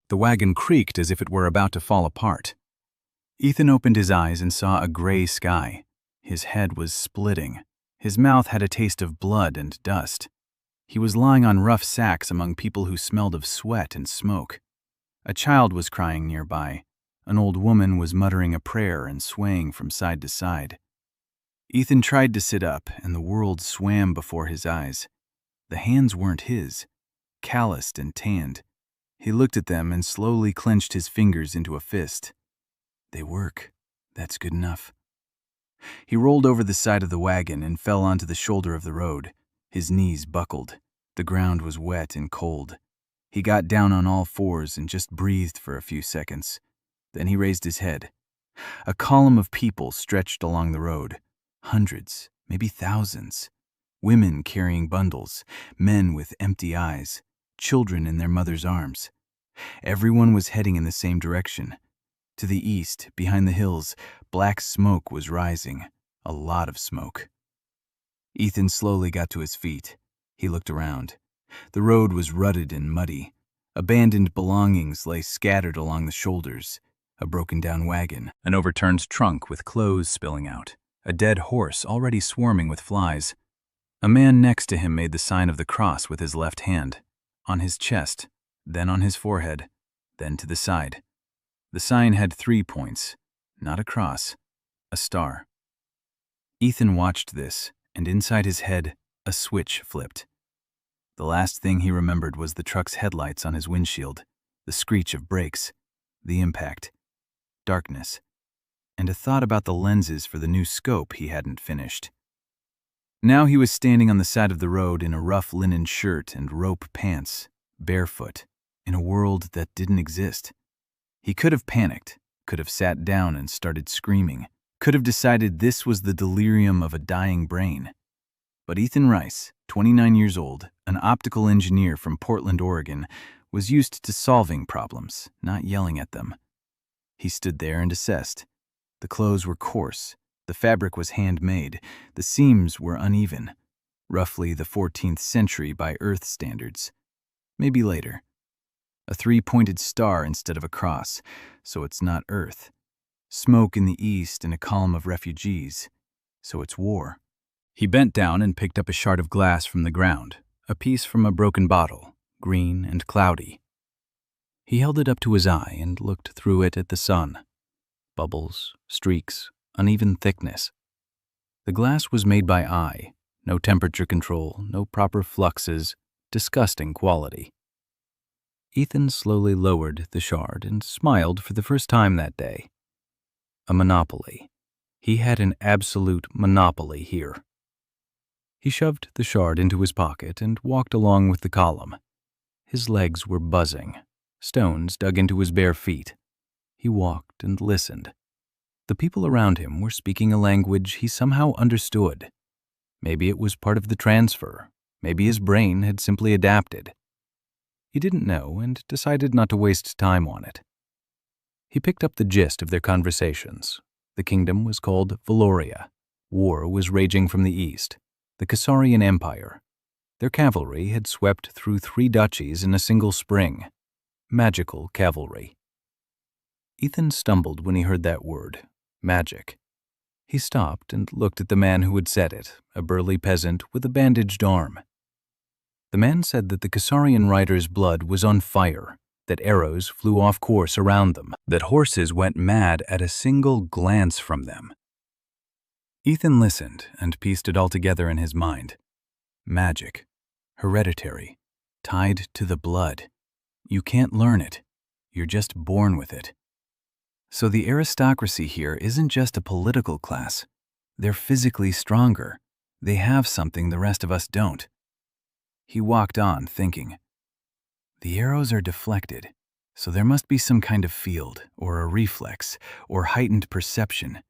The wagon creaked as if it were about to fall apart. Ethan opened his eyes and saw a gray sky. His head was splitting. His mouth had a taste of blood and dust. He was lying on rough sacks among people who smelled of sweat and smoke. A child was crying nearby. An old woman was muttering a prayer and swaying from side to side. Ethan tried to sit up, and the world swam before his eyes. The hands weren't his, calloused and tanned. He looked at them and slowly clenched his fingers into a fist. They work. That's good enough. He rolled over the side of the wagon and fell onto the shoulder of the road. His knees buckled. The ground was wet and cold. He got down on all fours and just breathed for a few seconds. Then he raised his head. A column of people stretched along the road. Hundreds, maybe thousands. Women carrying bundles, men with empty eyes, children in their mother's arms. Everyone was heading in the same direction. To the east, behind the hills, black smoke was rising. A lot of smoke. Ethan slowly got to his feet. He looked around. The road was rutted and muddy. Abandoned belongings lay scattered along the shoulders. A broken-down wagon, an overturned trunk with clothes spilling out, a dead horse already swarming with flies. A man next to him made the sign of the cross with his left hand, on his chest, then on his forehead, then to the side. The sign had 3 points, not a cross, a star. Ethan watched this, and inside his head, a switch flipped. The last thing he remembered was the truck's headlights on his windshield, the screech of brakes, the impact, darkness, and a thought about the lenses for the new scope he hadn't finished. Now he was standing on the side of the road in a rough linen shirt and rope pants, barefoot, in a world that didn't exist. He could have panicked, could have sat down and started screaming, could have decided this was the delirium of a dying brain. But Ethan Rice, 29 years old, an optical engineer from Portland, Oregon, was used to solving problems, not yelling at them. He stood there and assessed. The clothes were coarse, the fabric was handmade, the seams were uneven, roughly the 14th century by Earth standards. Maybe later. A 3-pointed star instead of a cross, so it's not Earth. Smoke in the east and a column of refugees, so it's war. He bent down and picked up a shard of glass from the ground, a piece from a broken bottle, green and cloudy. He held it up to his eye and looked through it at the sun. Bubbles, streaks, uneven thickness. The glass was made by eye, no temperature control, no proper fluxes, disgusting quality. Ethan slowly lowered the shard and smiled for the first time that day. A monopoly. He had an absolute monopoly here. He shoved the shard into his pocket and walked along with the column. His legs were buzzing. Stones dug into his bare feet. He walked and listened. The people around him were speaking a language he somehow understood. Maybe it was part of the transfer. Maybe his brain had simply adapted. He didn't know and decided not to waste time on it. He picked up the gist of their conversations. The kingdom was called Valoria. War was raging from the east. The Cassarian Empire. Their cavalry had swept through 3 duchies in a single spring. Magical cavalry. Ethan stumbled when he heard that word, magic. He stopped and looked at the man who had said it, a burly peasant with a bandaged arm. The man said that the Cassarian riders' blood was on fire, that arrows flew off course around them, that horses went mad at a single glance from them. Ethan listened and pieced it all together in his mind. Magic. Hereditary. Tied to the blood. You can't learn it. You're just born with it. So the aristocracy here isn't just a political class. They're physically stronger. They have something the rest of us don't. He walked on, thinking. The arrows are deflected, so there must be some kind of field, or a reflex, or heightened perception.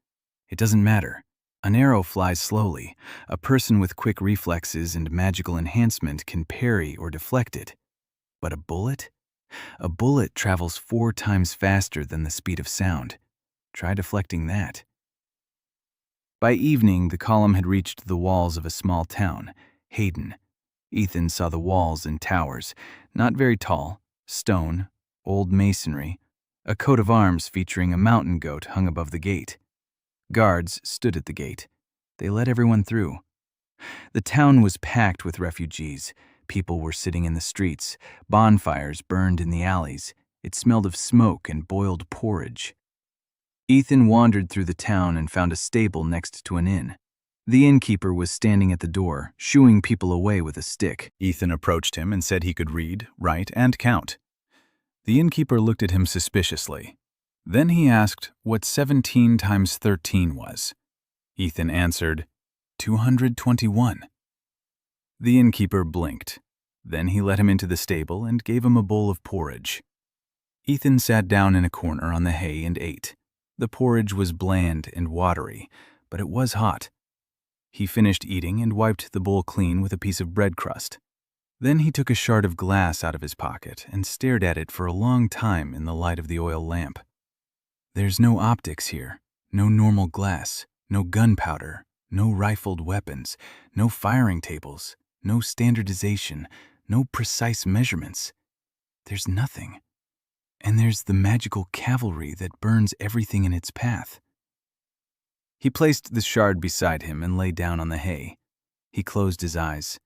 It doesn't matter. An arrow flies slowly. A person with quick reflexes and magical enhancement can parry or deflect it. But a bullet? A bullet travels 4 times faster than the speed of sound. Try deflecting that. By evening, the column had reached the walls of a small town, Hayden. Ethan saw the walls and towers, not very tall, stone, old masonry. A coat of arms featuring a mountain goat hung above the gate. Guards stood at the gate. They let everyone through. The town was packed with refugees. People were sitting in the streets. Bonfires burned in the alleys. It smelled of smoke and boiled porridge. Ethan wandered through the town and found a stable next to an inn. The innkeeper was standing at the door, shooing people away with a stick. Ethan approached him and said he could read, write, and count. The innkeeper looked at him suspiciously. Then he asked what 17 times 13 was. Ethan answered, 221. The innkeeper blinked. Then he let him into the stable and gave him a bowl of porridge. Ethan sat down in a corner on the hay and ate. The porridge was bland and watery, but it was hot. He finished eating and wiped the bowl clean with a piece of bread crust. Then he took a shard of glass out of his pocket and stared at it for a long time in the light of the oil lamp. There's no optics here, no normal glass, no gunpowder, no rifled weapons, no firing tables, no standardization, no precise measurements. There's nothing. And there's the magical cavalry that burns everything in its path. He placed the shard beside him and lay down on the hay. He closed his eyes.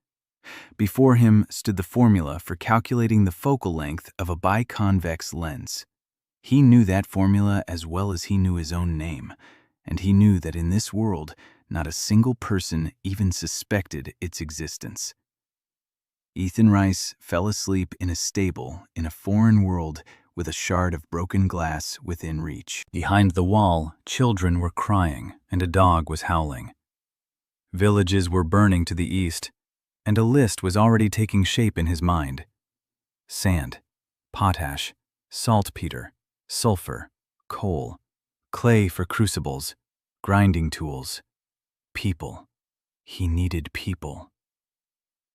Before him stood the formula for calculating the focal length of a biconvex lens. He knew that formula as well as he knew his own name, and he knew that in this world, not a single person even suspected its existence. Ethan Rice fell asleep in a stable in a foreign world with a shard of broken glass within reach. Behind the wall, children were crying and a dog was howling. Villages were burning to the east, and a list was already taking shape in his mind. Sand, potash, saltpeter, sulfur, coal, clay for crucibles, grinding tools, people. He needed people.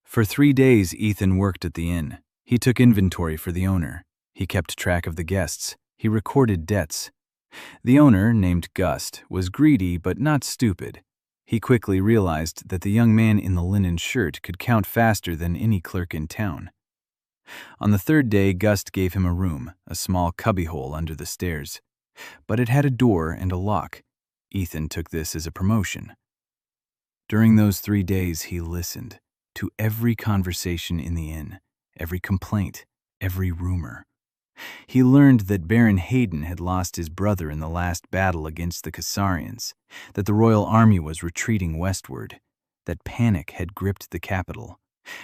For 3 days, Ethan worked at the inn. He took inventory for the owner. He kept track of the guests. He recorded debts. The owner, named Gust, was greedy but not stupid. He quickly realized that the young man in the linen shirt could count faster than any clerk in town. On the 3rd day, Gust gave him a room, a small cubbyhole under the stairs. But it had a door and a lock. Ethan took this as a promotion. During those 3 days, he listened to every conversation in the inn, every complaint, every rumor. He learned that Baron Hayden had lost his brother in the last battle against the Cassarians, that the royal army was retreating westward, that panic had gripped the capital,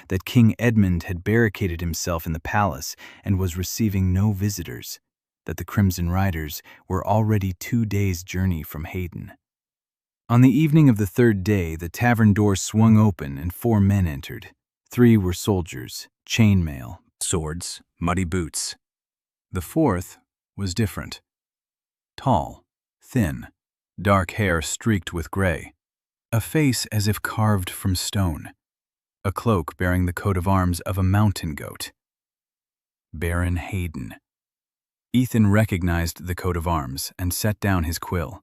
that King Edmund had barricaded himself in the palace and was receiving no visitors, that the Crimson Riders were already 2 days' journey from Hayden. On the evening of the 3rd day, the tavern door swung open and 4 men entered. 3 were soldiers, chainmail, swords, muddy boots. The 4th was different. Tall, thin, dark hair streaked with gray, a face as if carved from stone, a cloak bearing the coat of arms of a mountain goat. Baron Hayden. Ethan recognized the coat of arms and set down his quill.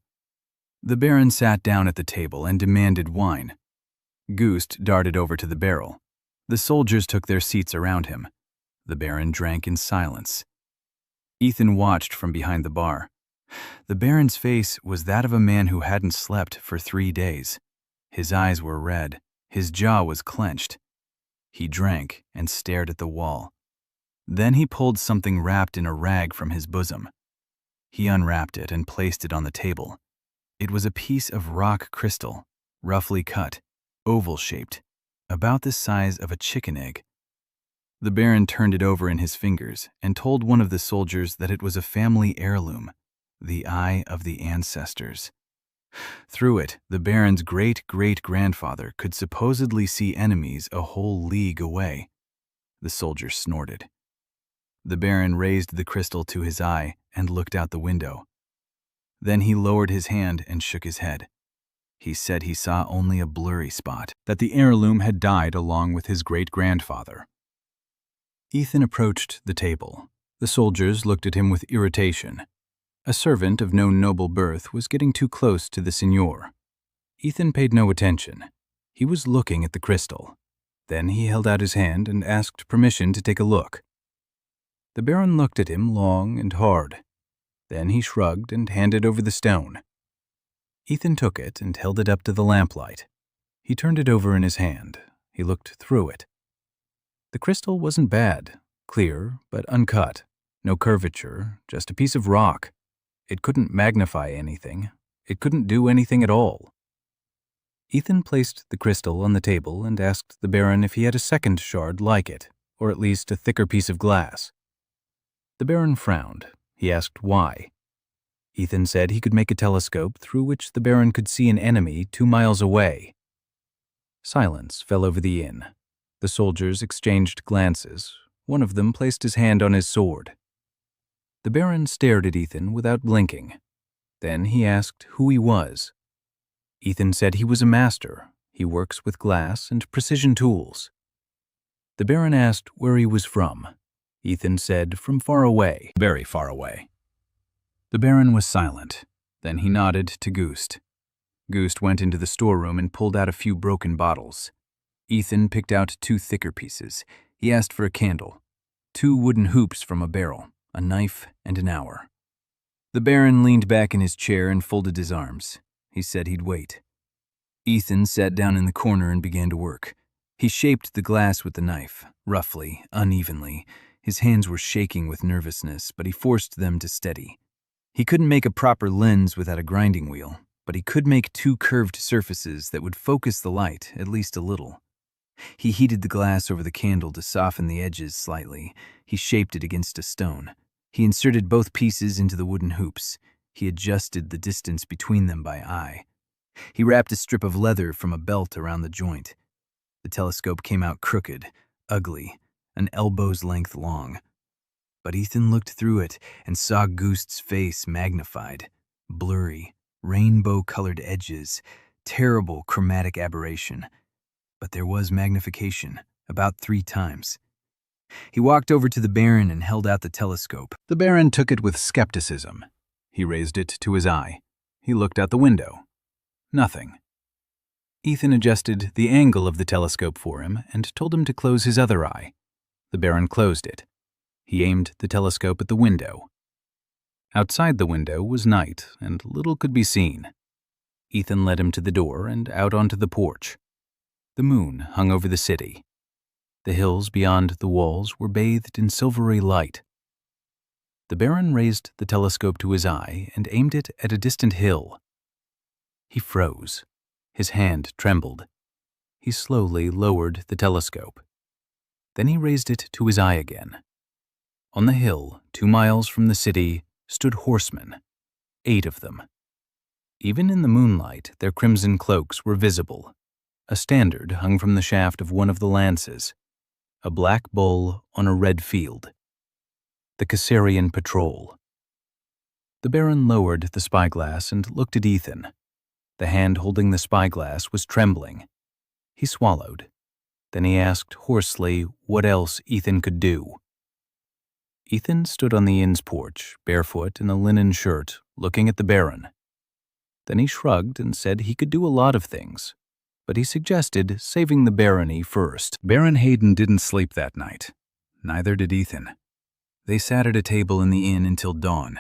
The Baron sat down at the table and demanded wine. Gust darted over to the barrel. The soldiers took their seats around him. The Baron drank in silence. Ethan watched from behind the bar. The Baron's face was that of a man who hadn't slept for 3 days. His eyes were red. His jaw was clenched. He drank and stared at the wall. Then he pulled something wrapped in a rag from his bosom. He unwrapped it and placed it on the table. It was a piece of rock crystal, roughly cut, oval-shaped, about the size of a chicken egg. The Baron turned it over in his fingers and told one of the soldiers that it was a family heirloom, the eye of the ancestors. Through it, the Baron's great-great-grandfather could supposedly see enemies a whole league away. The soldier snorted. The Baron raised the crystal to his eye and looked out the window. Then he lowered his hand and shook his head. He said he saw only a blurry spot, that the heirloom had died along with his great-grandfather. Ethan approached the table. The soldiers looked at him with irritation. A servant of no noble birth was getting too close to the seigneur. Ethan paid no attention. He was looking at the crystal. Then he held out his hand and asked permission to take a look. The Baron looked at him long and hard. Then he shrugged and handed over the stone. Ethan took it and held it up to the lamplight. He turned it over in his hand. He looked through it. The crystal wasn't bad, clear but uncut. No curvature, just a piece of rock. It couldn't magnify anything. It couldn't do anything at all. Ethan placed the crystal on the table and asked the Baron if he had a second shard like it, or at least a thicker piece of glass. The Baron frowned. He asked why. Ethan said he could make a telescope through which the Baron could see an enemy 2 miles away. Silence fell over the inn. The soldiers exchanged glances. One of them placed his hand on his sword. The Baron stared at Ethan without blinking. Then he asked who he was. Ethan said he was a master. He works with glass and precision tools. The Baron asked where he was from. Ethan said from far away, very far away. The Baron was silent. Then he nodded to Gust. Gust went into the storeroom and pulled out a few broken bottles. Ethan picked out 2 thicker pieces. He asked for a candle, 2 wooden hoops from a barrel, a knife, and an hour. The Baron leaned back in his chair and folded his arms. He said he'd wait. Ethan sat down in the corner and began to work. He shaped the glass with the knife, roughly, unevenly. His hands were shaking with nervousness, but he forced them to steady. He couldn't make a proper lens without a grinding wheel, but he could make 2 curved surfaces that would focus the light at least a little. He heated the glass over the candle to soften the edges slightly. He shaped it against a stone. He inserted both pieces into the wooden hoops. He adjusted the distance between them by eye. He wrapped a strip of leather from a belt around the joint. The telescope came out crooked, ugly, an elbow's length long. But Ethan looked through it and saw Gust's face magnified, blurry, rainbow-colored edges, terrible chromatic aberration. But there was magnification, about 3 times. He walked over to the Baron and held out the telescope. The Baron took it with skepticism. He raised it to his eye. He looked out the window. Nothing. Ethan adjusted the angle of the telescope for him and told him to close his other eye. The Baron closed it. He aimed the telescope at the window. Outside the window was night, and little could be seen. Ethan led him to the door and out onto the porch. The moon hung over the city. The hills beyond the walls were bathed in silvery light. The Baron raised the telescope to his eye and aimed it at a distant hill. He froze. His hand trembled. He slowly lowered the telescope. Then he raised it to his eye again. On the hill, 2 miles from the city, stood horsemen, 8 of them. Even in the moonlight, their crimson cloaks were visible. A standard hung from the shaft of one of the lances, a black bull on a red field. The Caesarian patrol. The Baron lowered the spyglass and looked at Ethan. The hand holding the spyglass was trembling. He swallowed. Then he asked hoarsely what else Ethan could do. Ethan stood on the inn's porch, barefoot in a linen shirt, looking at the Baron. Then he shrugged and said he could do a lot of things, but he suggested saving the barony first. Baron Hayden didn't sleep that night. Neither did Ethan. They sat at a table in the inn until dawn.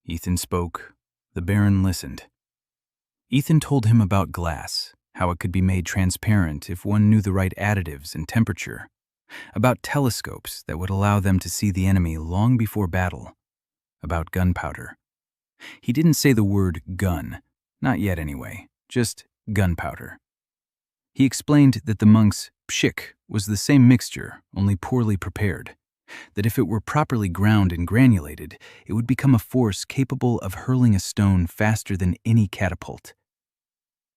Ethan spoke. The Baron listened. Ethan told him about glass, how it could be made transparent if one knew the right additives and temperature, about telescopes that would allow them to see the enemy long before battle, about gunpowder. He didn't say the word gun, not yet anyway, just gunpowder. He explained that the monk's pshik was the same mixture, only poorly prepared, that if it were properly ground and granulated, it would become a force capable of hurling a stone faster than any catapult.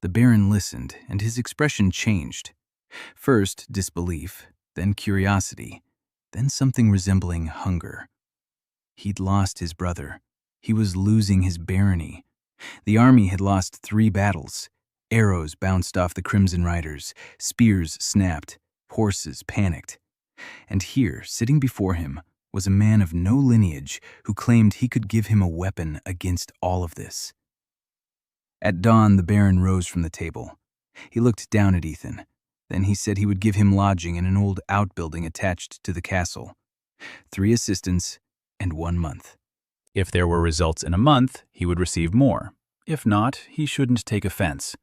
The Baron listened, and his expression changed. First disbelief, then curiosity, then something resembling hunger. He'd lost his brother. He was losing his barony. The army had lost 3 battles. Arrows bounced off the Crimson Riders, spears snapped, horses panicked. And here, sitting before him, was a man of no lineage who claimed he could give him a weapon against all of this. At dawn, the Baron rose from the table. He looked down at Ethan. Then he said he would give him lodging in an old outbuilding attached to the castle. 3 assistants, and 1 month. If there were results in a month, he would receive more. If not, he shouldn't take offense.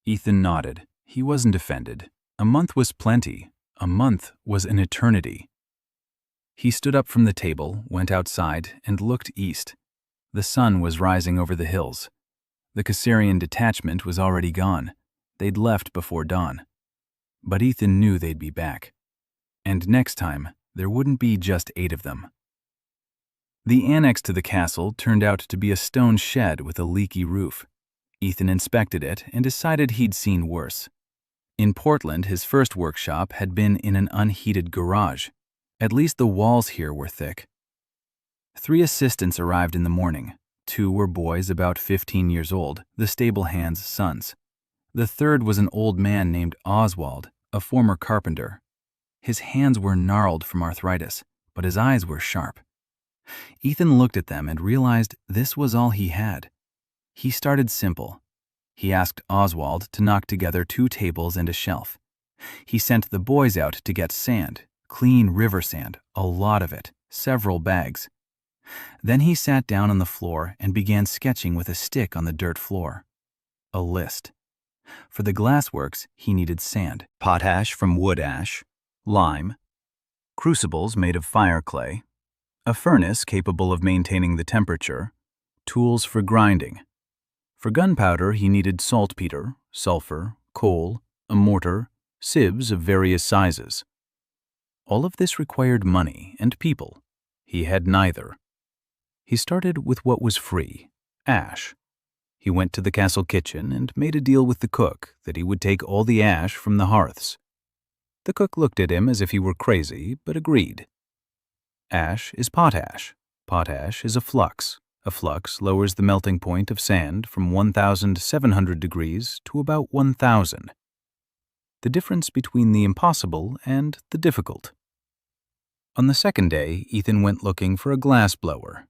Ethan nodded. He wasn't offended. A month was plenty. A month was an eternity. He stood up from the table, went outside, and looked east. The sun was rising over the hills. The Caesarian detachment was already gone. They'd left before dawn. But Ethan knew they'd be back. And next time, there wouldn't be just 8 of them. The annex to the castle turned out to be a stone shed with a leaky roof. Ethan inspected it and decided he'd seen worse. In Portland, his first workshop had been in an unheated garage. At least the walls here were thick. 3 assistants arrived in the morning. 2 were boys about 15 years old, the stable hands' sons. The third was an old man named Oswald, a former carpenter. His hands were gnarled from arthritis, but his eyes were sharp. Ethan looked at them and realized this was all he had. He started simple. He asked Oswald to knock together 2 tables and a shelf. He sent the boys out to get sand, clean river sand, a lot of it, several bags. Then he sat down on the floor and began sketching with a stick on the dirt floor. A list. For the glassworks, he needed sand, potash from wood ash, lime, crucibles made of fire clay, a furnace capable of maintaining the temperature, tools for grinding. For gunpowder, he needed saltpeter, sulfur, coal, a mortar, sieves of various sizes. All of this required money and people. He had neither. He started with what was free, ash. He went to the castle kitchen and made a deal with the cook that he would take all the ash from the hearths. The cook looked at him as if he were crazy, but agreed. Ash is potash. Potash is a flux. A flux lowers the melting point of sand from 1,700 degrees to about 1,000. The difference between the impossible and the difficult. On the second day, Ethan went looking for a glass blower.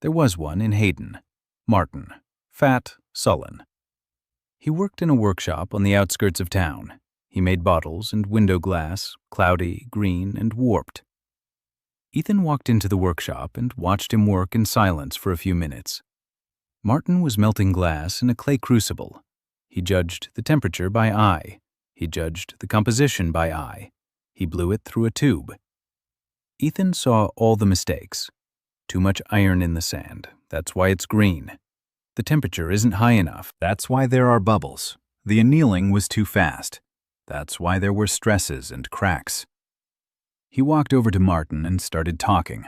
There was one in Hayden. Martin. Fat, sullen. He worked in a workshop on the outskirts of town. He made bottles and window glass, cloudy, green, and warped. Ethan walked into the workshop and watched him work in silence for a few minutes. Martin was melting glass in a clay crucible. He judged the temperature by eye. He judged the composition by eye. He blew it through a tube. Ethan saw all the mistakes. Too much iron in the sand. That's why it's green. The temperature isn't high enough. That's why there are bubbles. The annealing was too fast. That's why there were stresses and cracks. He walked over to Martin and started talking.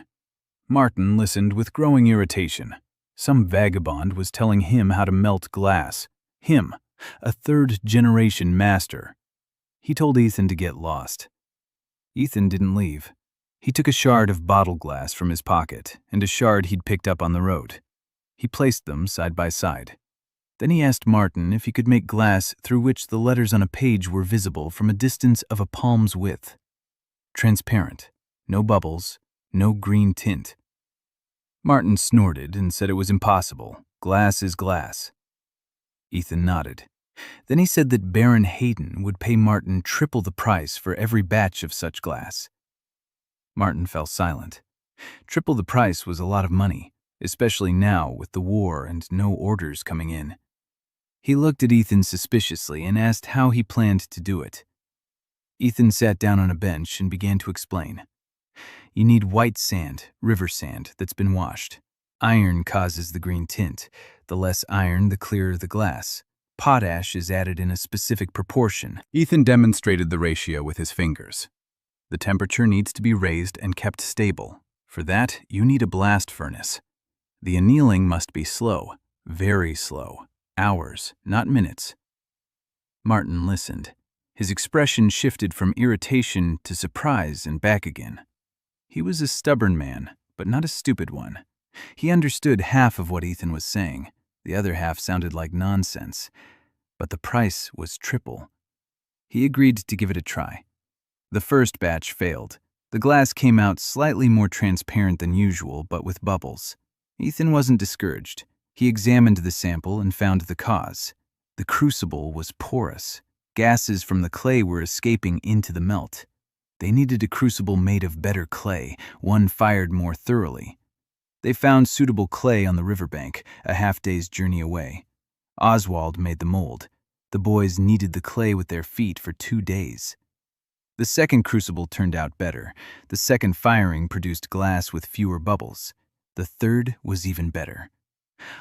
Martin listened with growing irritation. Some vagabond was telling him how to melt glass. Him, a third-generation master. He told Ethan to get lost. Ethan didn't leave. He took a shard of bottle glass from his pocket and a shard he'd picked up on the road. He placed them side by side. Then he asked Martin if he could make glass through which the letters on a page were visible from a distance of a palm's width. Transparent, no bubbles, no green tint. Martin snorted and said it was impossible. Glass is glass. Ethan nodded. Then he said that Baron Hayden would pay Martin triple the price for every batch of such glass. Martin fell silent. Triple the price was a lot of money, especially now with the war and no orders coming in. He looked at Ethan suspiciously and asked how he planned to do it. Ethan sat down on a bench and began to explain. You need white sand, river sand, that's been washed. Iron causes the green tint. The less iron, the clearer the glass. Potash is added in a specific proportion. Ethan demonstrated the ratio with his fingers. The temperature needs to be raised and kept stable. For that, you need a blast furnace. The annealing must be slow, very slow. Hours, not minutes. Martin listened. His expression shifted from irritation to surprise and back again. He was a stubborn man, but not a stupid one. He understood half of what Ethan was saying. The other half sounded like nonsense. But the price was triple. He agreed to give it a try. The first batch failed. The glass came out slightly more transparent than usual, but with bubbles. Ethan wasn't discouraged. He examined the sample and found the cause. The crucible was porous. Gases from the clay were escaping into the melt. They needed a crucible made of better clay, one fired more thoroughly. They found suitable clay on the riverbank, a half-day's journey away. Oswald made the mold. The boys kneaded the clay with their feet for 2 days. The second crucible turned out better. The second firing produced glass with fewer bubbles. The third was even better.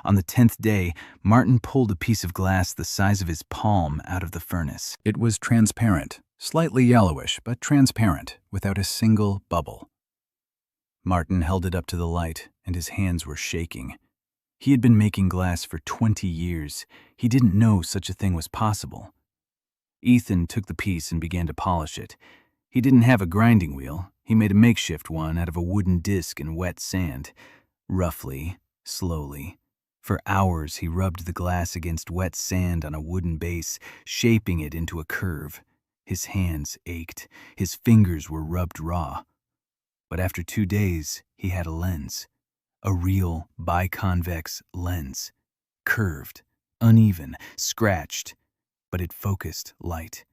On the 10th day, Martin pulled a piece of glass the size of his palm out of the furnace. It was transparent, slightly yellowish, but transparent, without a single bubble. Martin held it up to the light, and his hands were shaking. He had been making glass for 20 years. He didn't know such a thing was possible. Ethan took the piece and began to polish it. He didn't have a grinding wheel. He made a makeshift one out of a wooden disc in wet sand. Roughly, slowly. For hours he rubbed the glass against wet sand on a wooden base, shaping it into a curve. His hands ached. His fingers were rubbed raw. But after 2 days, he had a lens. A real biconvex lens. Curved, uneven, scratched, but it focused light.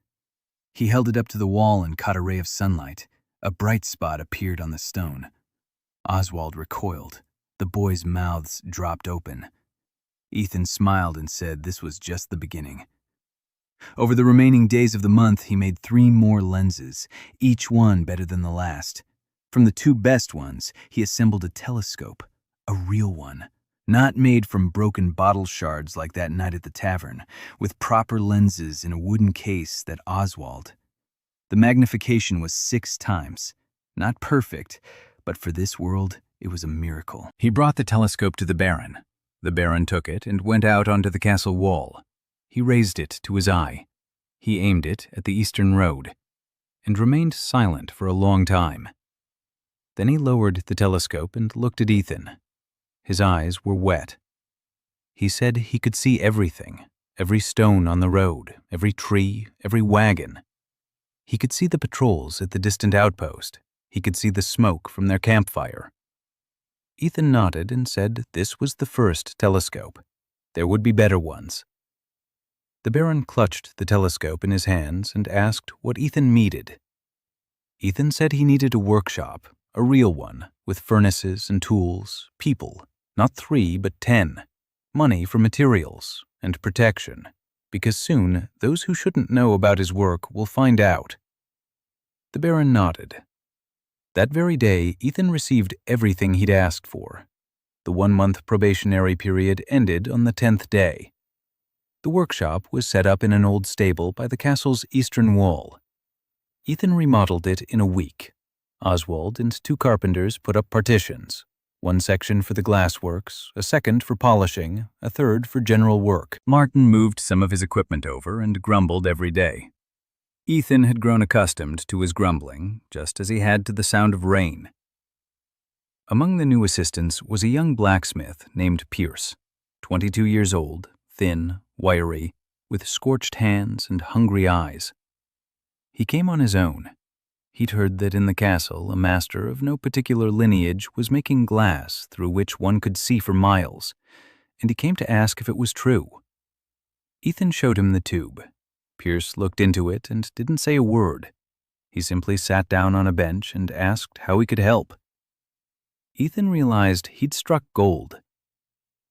He held it up to the wall and caught a ray of sunlight. A bright spot appeared on the stone. Oswald recoiled. The boys' mouths dropped open. Ethan smiled and said this was just the beginning. Over the remaining days of the month, he made 3 more lenses, each one better than the last. From the 2 best ones, he assembled a telescope, a real one, not made from broken bottle shards like that night at the tavern, with proper lenses in a wooden case that Oswald. The magnification was 6 times. Not perfect, but for this world, it was a miracle. He brought the telescope to the Baron. The Baron took it and went out onto the castle wall. He raised it to his eye. He aimed it at the eastern road, and remained silent for a long time. Then he lowered the telescope and looked at Ethan. His eyes were wet. He said he could see everything, every stone on the road, every tree, every wagon. He could see the patrols at the distant outpost. He could see the smoke from their campfire. Ethan nodded and said this was the first telescope. There would be better ones. The Baron clutched the telescope in his hands and asked what Ethan needed. Ethan said he needed a workshop, a real one, with furnaces and tools, people, not 3 but 10, money for materials, and protection, because soon those who shouldn't know about his work will find out. The Baron nodded. That very day, Ethan received everything he'd asked for. The 1-month probationary period ended on the 10th day. The workshop was set up in an old stable by the castle's eastern wall. Ethan remodeled it in a week. Oswald and 2 carpenters put up partitions, 1 section for the glassworks, a second for polishing, a third for general work. Martin moved some of his equipment over and grumbled every day. Ethan had grown accustomed to his grumbling, just as he had to the sound of rain. Among the new assistants was a young blacksmith named Pierce, 22 years old, thin, wiry, with scorched hands and hungry eyes. He came on his own. He'd heard that in the castle a master of no particular lineage was making glass through which one could see for miles, and he came to ask if it was true. Ethan showed him the tube. Pierce looked into it and didn't say a word. He simply sat down on a bench and asked how he could help. Ethan realized he'd struck gold.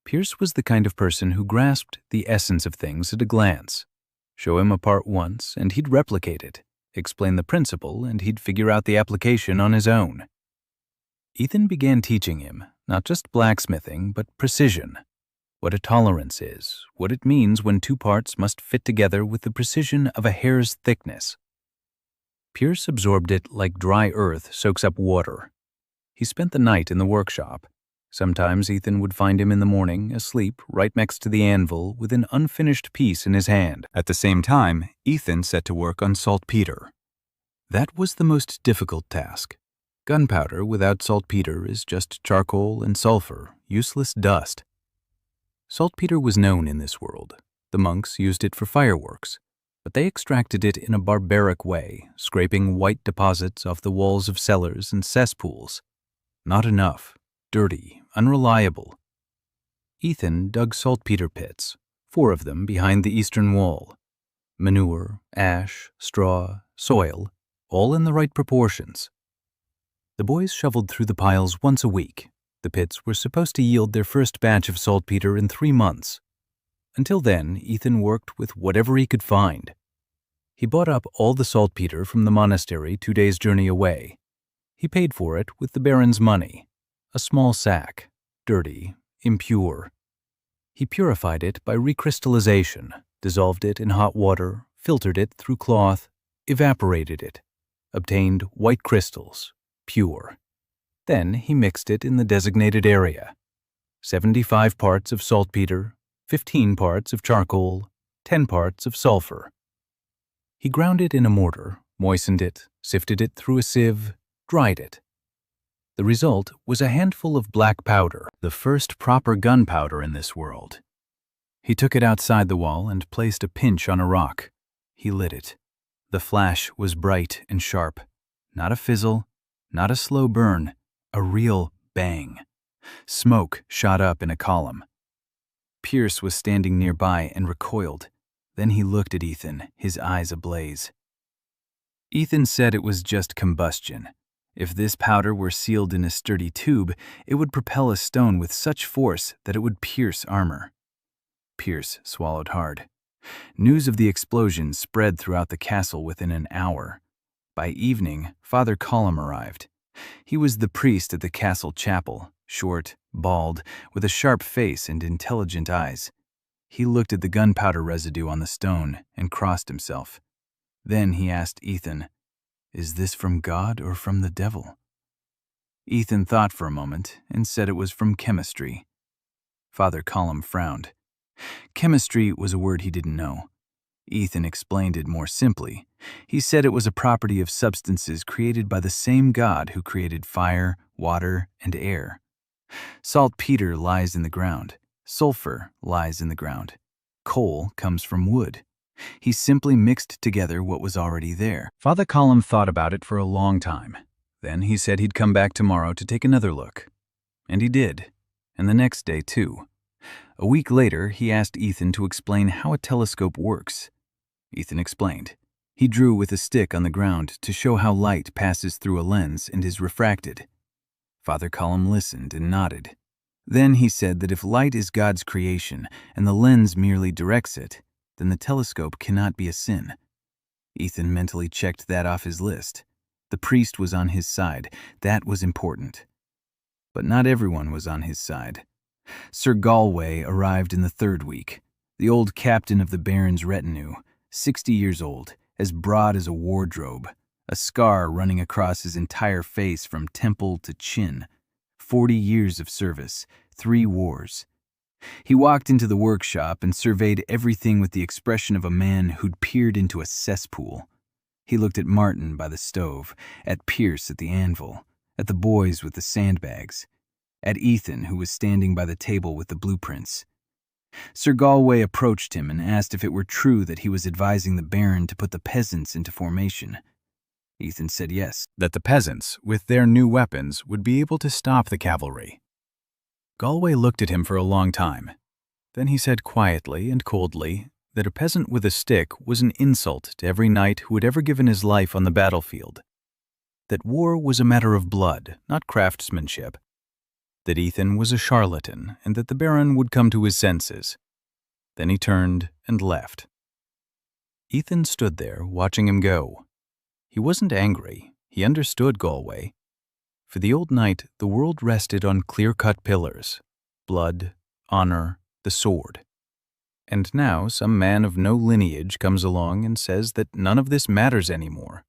Pierce was the kind of person who grasped the essence of things at a glance. Show him a part once and he'd replicate it, explain the principle, and he'd figure out the application on his own. Ethan began teaching him not just blacksmithing, but precision. What a tolerance is, what it means when 2 parts must fit together with the precision of a hair's thickness. Pierce absorbed it like dry earth soaks up water. He spent the night in the workshop. Sometimes Ethan would find him in the morning, asleep right next to the anvil with an unfinished piece in his hand. At the same time, Ethan set to work on saltpeter. That was the most difficult task. Gunpowder without saltpeter is just charcoal and sulfur, useless dust. Saltpeter was known in this world. The monks used it for fireworks, but they extracted it in a barbaric way, scraping white deposits off the walls of cellars and cesspools. Not enough. Dirty, unreliable. Ethan dug saltpeter pits, 4 of them behind the eastern wall. Manure, ash, straw, soil, all in the right proportions. The boys shoveled through the piles once a week. The pits were supposed to yield their first batch of saltpeter in 3 months. Until then, Ethan worked with whatever he could find. He bought up all the saltpeter from the monastery 2 days' journey away. He paid for it with the Baron's money, a small sack, dirty, impure. He purified it by recrystallization, dissolved it in hot water, filtered it through cloth, evaporated it, obtained white crystals, pure. Then he mixed it in the designated area. 75 parts of saltpeter, 15 parts of charcoal, 10 parts of sulfur. He ground it in a mortar, moistened it, sifted it through a sieve, dried it. The result was a handful of black powder, the first proper gunpowder in this world. He took it outside the wall and placed a pinch on a rock. He lit it. The flash was bright and sharp. Not a fizzle, not a slow burn, a real bang. Smoke shot up in a column. Pierce was standing nearby and recoiled. Then he looked at Ethan, his eyes ablaze. Ethan said it was just combustion. If this powder were sealed in a sturdy tube, it would propel a stone with such force that it would pierce armor. Pierce swallowed hard. News of the explosion spread throughout the castle within an hour. By evening, Father Colum arrived. He was the priest at the castle chapel, short, bald, with a sharp face and intelligent eyes. He looked at the gunpowder residue on the stone and crossed himself. Then he asked Ethan, "Is this from God or from the devil?" Ethan thought for a moment and said it was from chemistry. Father Colum frowned. Chemistry was a word he didn't know. Ethan explained it more simply. He said it was a property of substances created by the same God who created fire, water, and air. Saltpeter lies in the ground. Sulfur lies in the ground. Coal comes from wood. He simply mixed together what was already there. Father Colum thought about it for a long time. Then he said he'd come back tomorrow to take another look. And he did. And the next day, too. A week later, he asked Ethan to explain how a telescope works. Ethan explained. He drew with a stick on the ground to show how light passes through a lens and is refracted. Father Colum listened and nodded. Then he said that if light is God's creation and the lens merely directs it, then the telescope cannot be a sin. Ethan mentally checked that off his list. The priest was on his side. That was important. But not everyone was on his side. Sir Galway arrived in the 3rd week, the old captain of the Baron's retinue, 60 years old, as broad as a wardrobe, a scar running across his entire face from temple to chin, 40 years of service, 3 wars. He walked into the workshop and surveyed everything with the expression of a man who'd peered into a cesspool. He looked at Martin by the stove, at Pierce at the anvil, at the boys with the sandbags, at Ethan, who was standing by the table with the blueprints. Sir Galway approached him and asked if it were true that he was advising the Baron to put the peasants into formation. Ethan said yes, that the peasants, with their new weapons, would be able to stop the cavalry. Galway looked at him for a long time. Then he said quietly and coldly that a peasant with a stick was an insult to every knight who had ever given his life on the battlefield. That war was a matter of blood, not craftsmanship. That Ethan was a charlatan and that the Baron would come to his senses. Then he turned and left. Ethan stood there, watching him go. He wasn't angry. He understood Galway. For the old knight, the world rested on clear-cut pillars: blood, honor, the sword. And now some man of no lineage comes along and says that none of this matters anymore,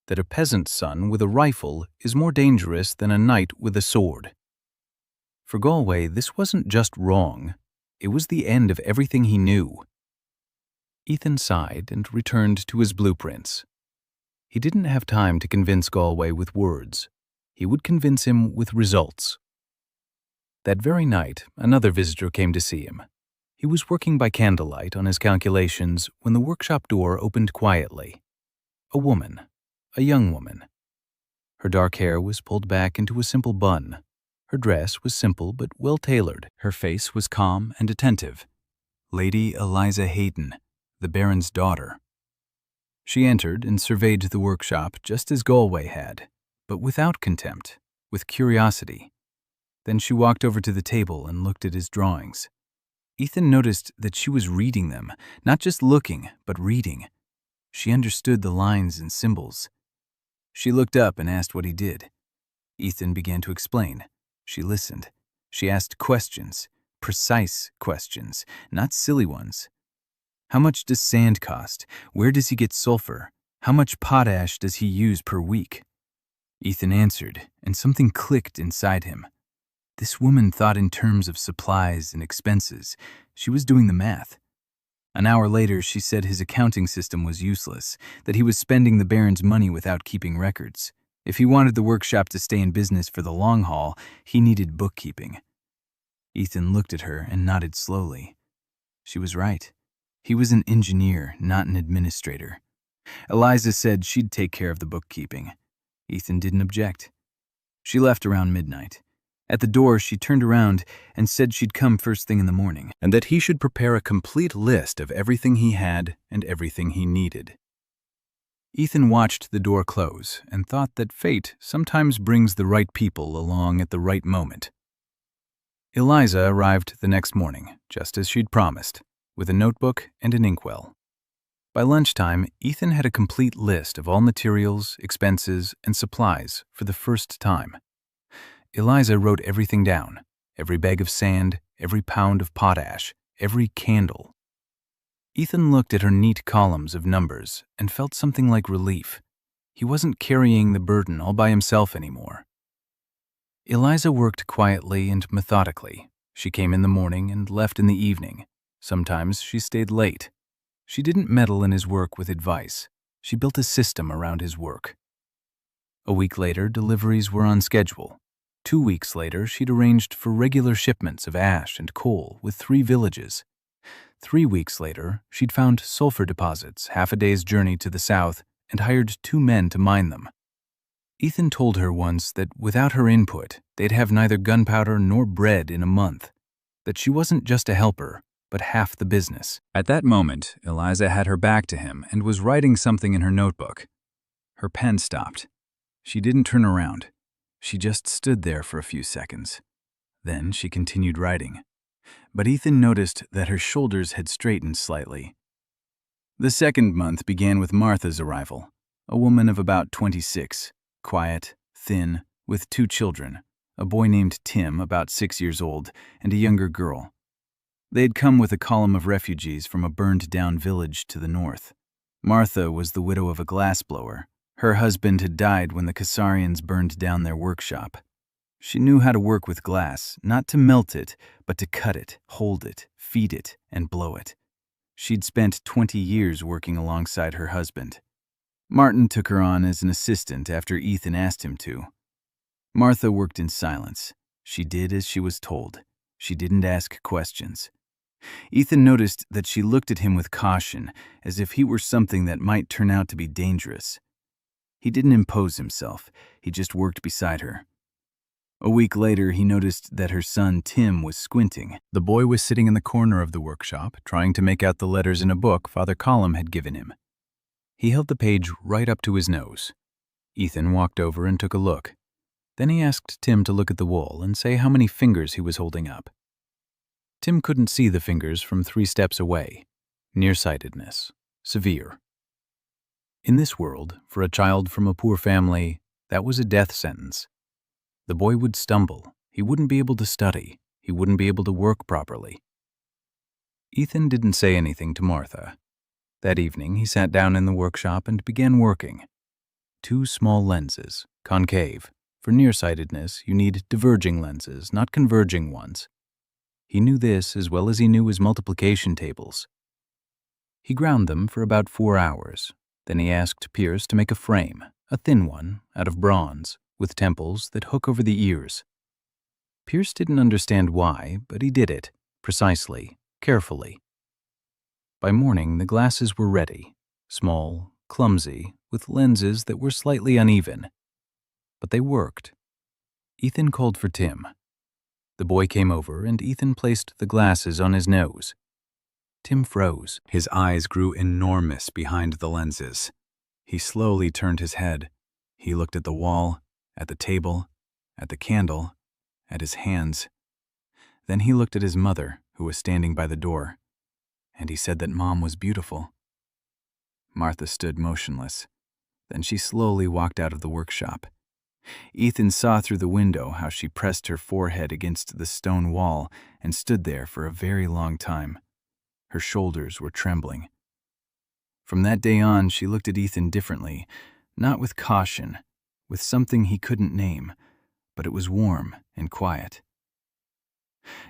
that a peasant's son with a rifle is more dangerous than a knight with a sword. For Galway, this wasn't just wrong. It was the end of everything he knew. Ethan sighed and returned to his blueprints. He didn't have time to convince Galway with words. He would convince him with results. That very night, another visitor came to see him. He was working by candlelight on his calculations when the workshop door opened quietly. A woman, a young woman. Her dark hair was pulled back into a simple bun. Her dress was simple but well-tailored. Her face was calm and attentive. Lady Eliza Hayden, the Baron's daughter. She entered and surveyed the workshop just as Galway had, but without contempt, with curiosity. Then she walked over to the table and looked at his drawings. Ethan noticed that she was reading them, not just looking, but reading. She understood the lines and symbols. She looked up and asked what he did. Ethan began to explain. She listened. She asked questions, precise questions, not silly ones. How much does sand cost? Where does he get sulfur? How much potash does he use per week? Ethan answered, and something clicked inside him. This woman thought in terms of supplies and expenses. She was doing the math. An hour later, she said his accounting system was useless, that he was spending the Baron's money without keeping records. If he wanted the workshop to stay in business for the long haul, he needed bookkeeping. Ethan looked at her and nodded slowly. She was right. He was an engineer, not an administrator. Eliza said she'd take care of the bookkeeping. Ethan didn't object. She left around midnight. At the door, she turned around and said she'd come first thing in the morning, and that he should prepare a complete list of everything he had and everything he needed. Ethan watched the door close and thought that fate sometimes brings the right people along at the right moment. Eliza arrived the next morning, just as she'd promised, with a notebook and an inkwell. By lunchtime, Ethan had a complete list of all materials, expenses, and supplies for the first time. Eliza wrote everything down, every bag of sand, every pound of potash, every candle. Ethan looked at her neat columns of numbers and felt something like relief. He wasn't carrying the burden all by himself anymore. Eliza worked quietly and methodically. She came in the morning and left in the evening. Sometimes she stayed late. She didn't meddle in his work with advice. She built a system around his work. A week later, deliveries were on schedule. 2 weeks later, she'd arranged for regular shipments of ash and coal with 3 villages. 3 weeks later, she'd found sulfur deposits half a day's journey to the south and hired 2 men to mine them. Ethan told her once that without her input, they'd have neither gunpowder nor bread in a month, that she wasn't just a helper, but half the business. At that moment, Eliza had her back to him and was writing something in her notebook. Her pen stopped. She didn't turn around. She just stood there for a few seconds. Then she continued writing. But Ethan noticed that her shoulders had straightened slightly. The second month began with Martha's arrival, a woman of about 26, quiet, thin, with 2 children, a boy named Tim, about 6 years old, and a younger girl. They had come with a column of refugees from a burned-down village to the north. Martha was the widow of a glassblower. Her husband had died when the Cassarians burned down their workshop. She knew how to work with glass, not to melt it, but to cut it, hold it, feed it, and blow it. She'd spent 20 years working alongside her husband. Martin took her on as an assistant after Ethan asked him to. Martha worked in silence. She did as she was told. She didn't ask questions. Ethan noticed that she looked at him with caution, as if he were something that might turn out to be dangerous. He didn't impose himself. He just worked beside her. A week later, he noticed that her son, Tim, was squinting. The boy was sitting in the corner of the workshop, trying to make out the letters in a book Father Colum had given him. He held the page right up to his nose. Ethan walked over and took a look. Then he asked Tim to look at the wall and say how many fingers he was holding up. Tim couldn't see the fingers from 3 steps away. Nearsightedness. Severe. In this world, for a child from a poor family, that was a death sentence. The boy would stumble. He wouldn't be able to study. He wouldn't be able to work properly. Ethan didn't say anything to Martha. That evening, he sat down in the workshop and began working. 2 small lenses, concave. For nearsightedness, you need diverging lenses, not converging ones. He knew this as well as he knew his multiplication tables. He ground them for about 4 hours. Then he asked Pierce to make a frame, a thin one, out of bronze, with temples that hook over the ears. Pierce didn't understand why, but he did it, precisely, carefully. By morning, the glasses were ready, small, clumsy, with lenses that were slightly uneven. But they worked. Ethan called for Tim. The boy came over, and Ethan placed the glasses on his nose. Tim froze. His eyes grew enormous behind the lenses. He slowly turned his head. He looked at the wall, at the table, at the candle, at his hands. Then he looked at his mother, who was standing by the door, and he said that Mom was beautiful. Martha stood motionless. Then she slowly walked out of the workshop. Ethan saw through the window how she pressed her forehead against the stone wall and stood there for a very long time. Her shoulders were trembling. From that day on, she looked at Ethan differently, not with caution, with something he couldn't name, but it was warm and quiet.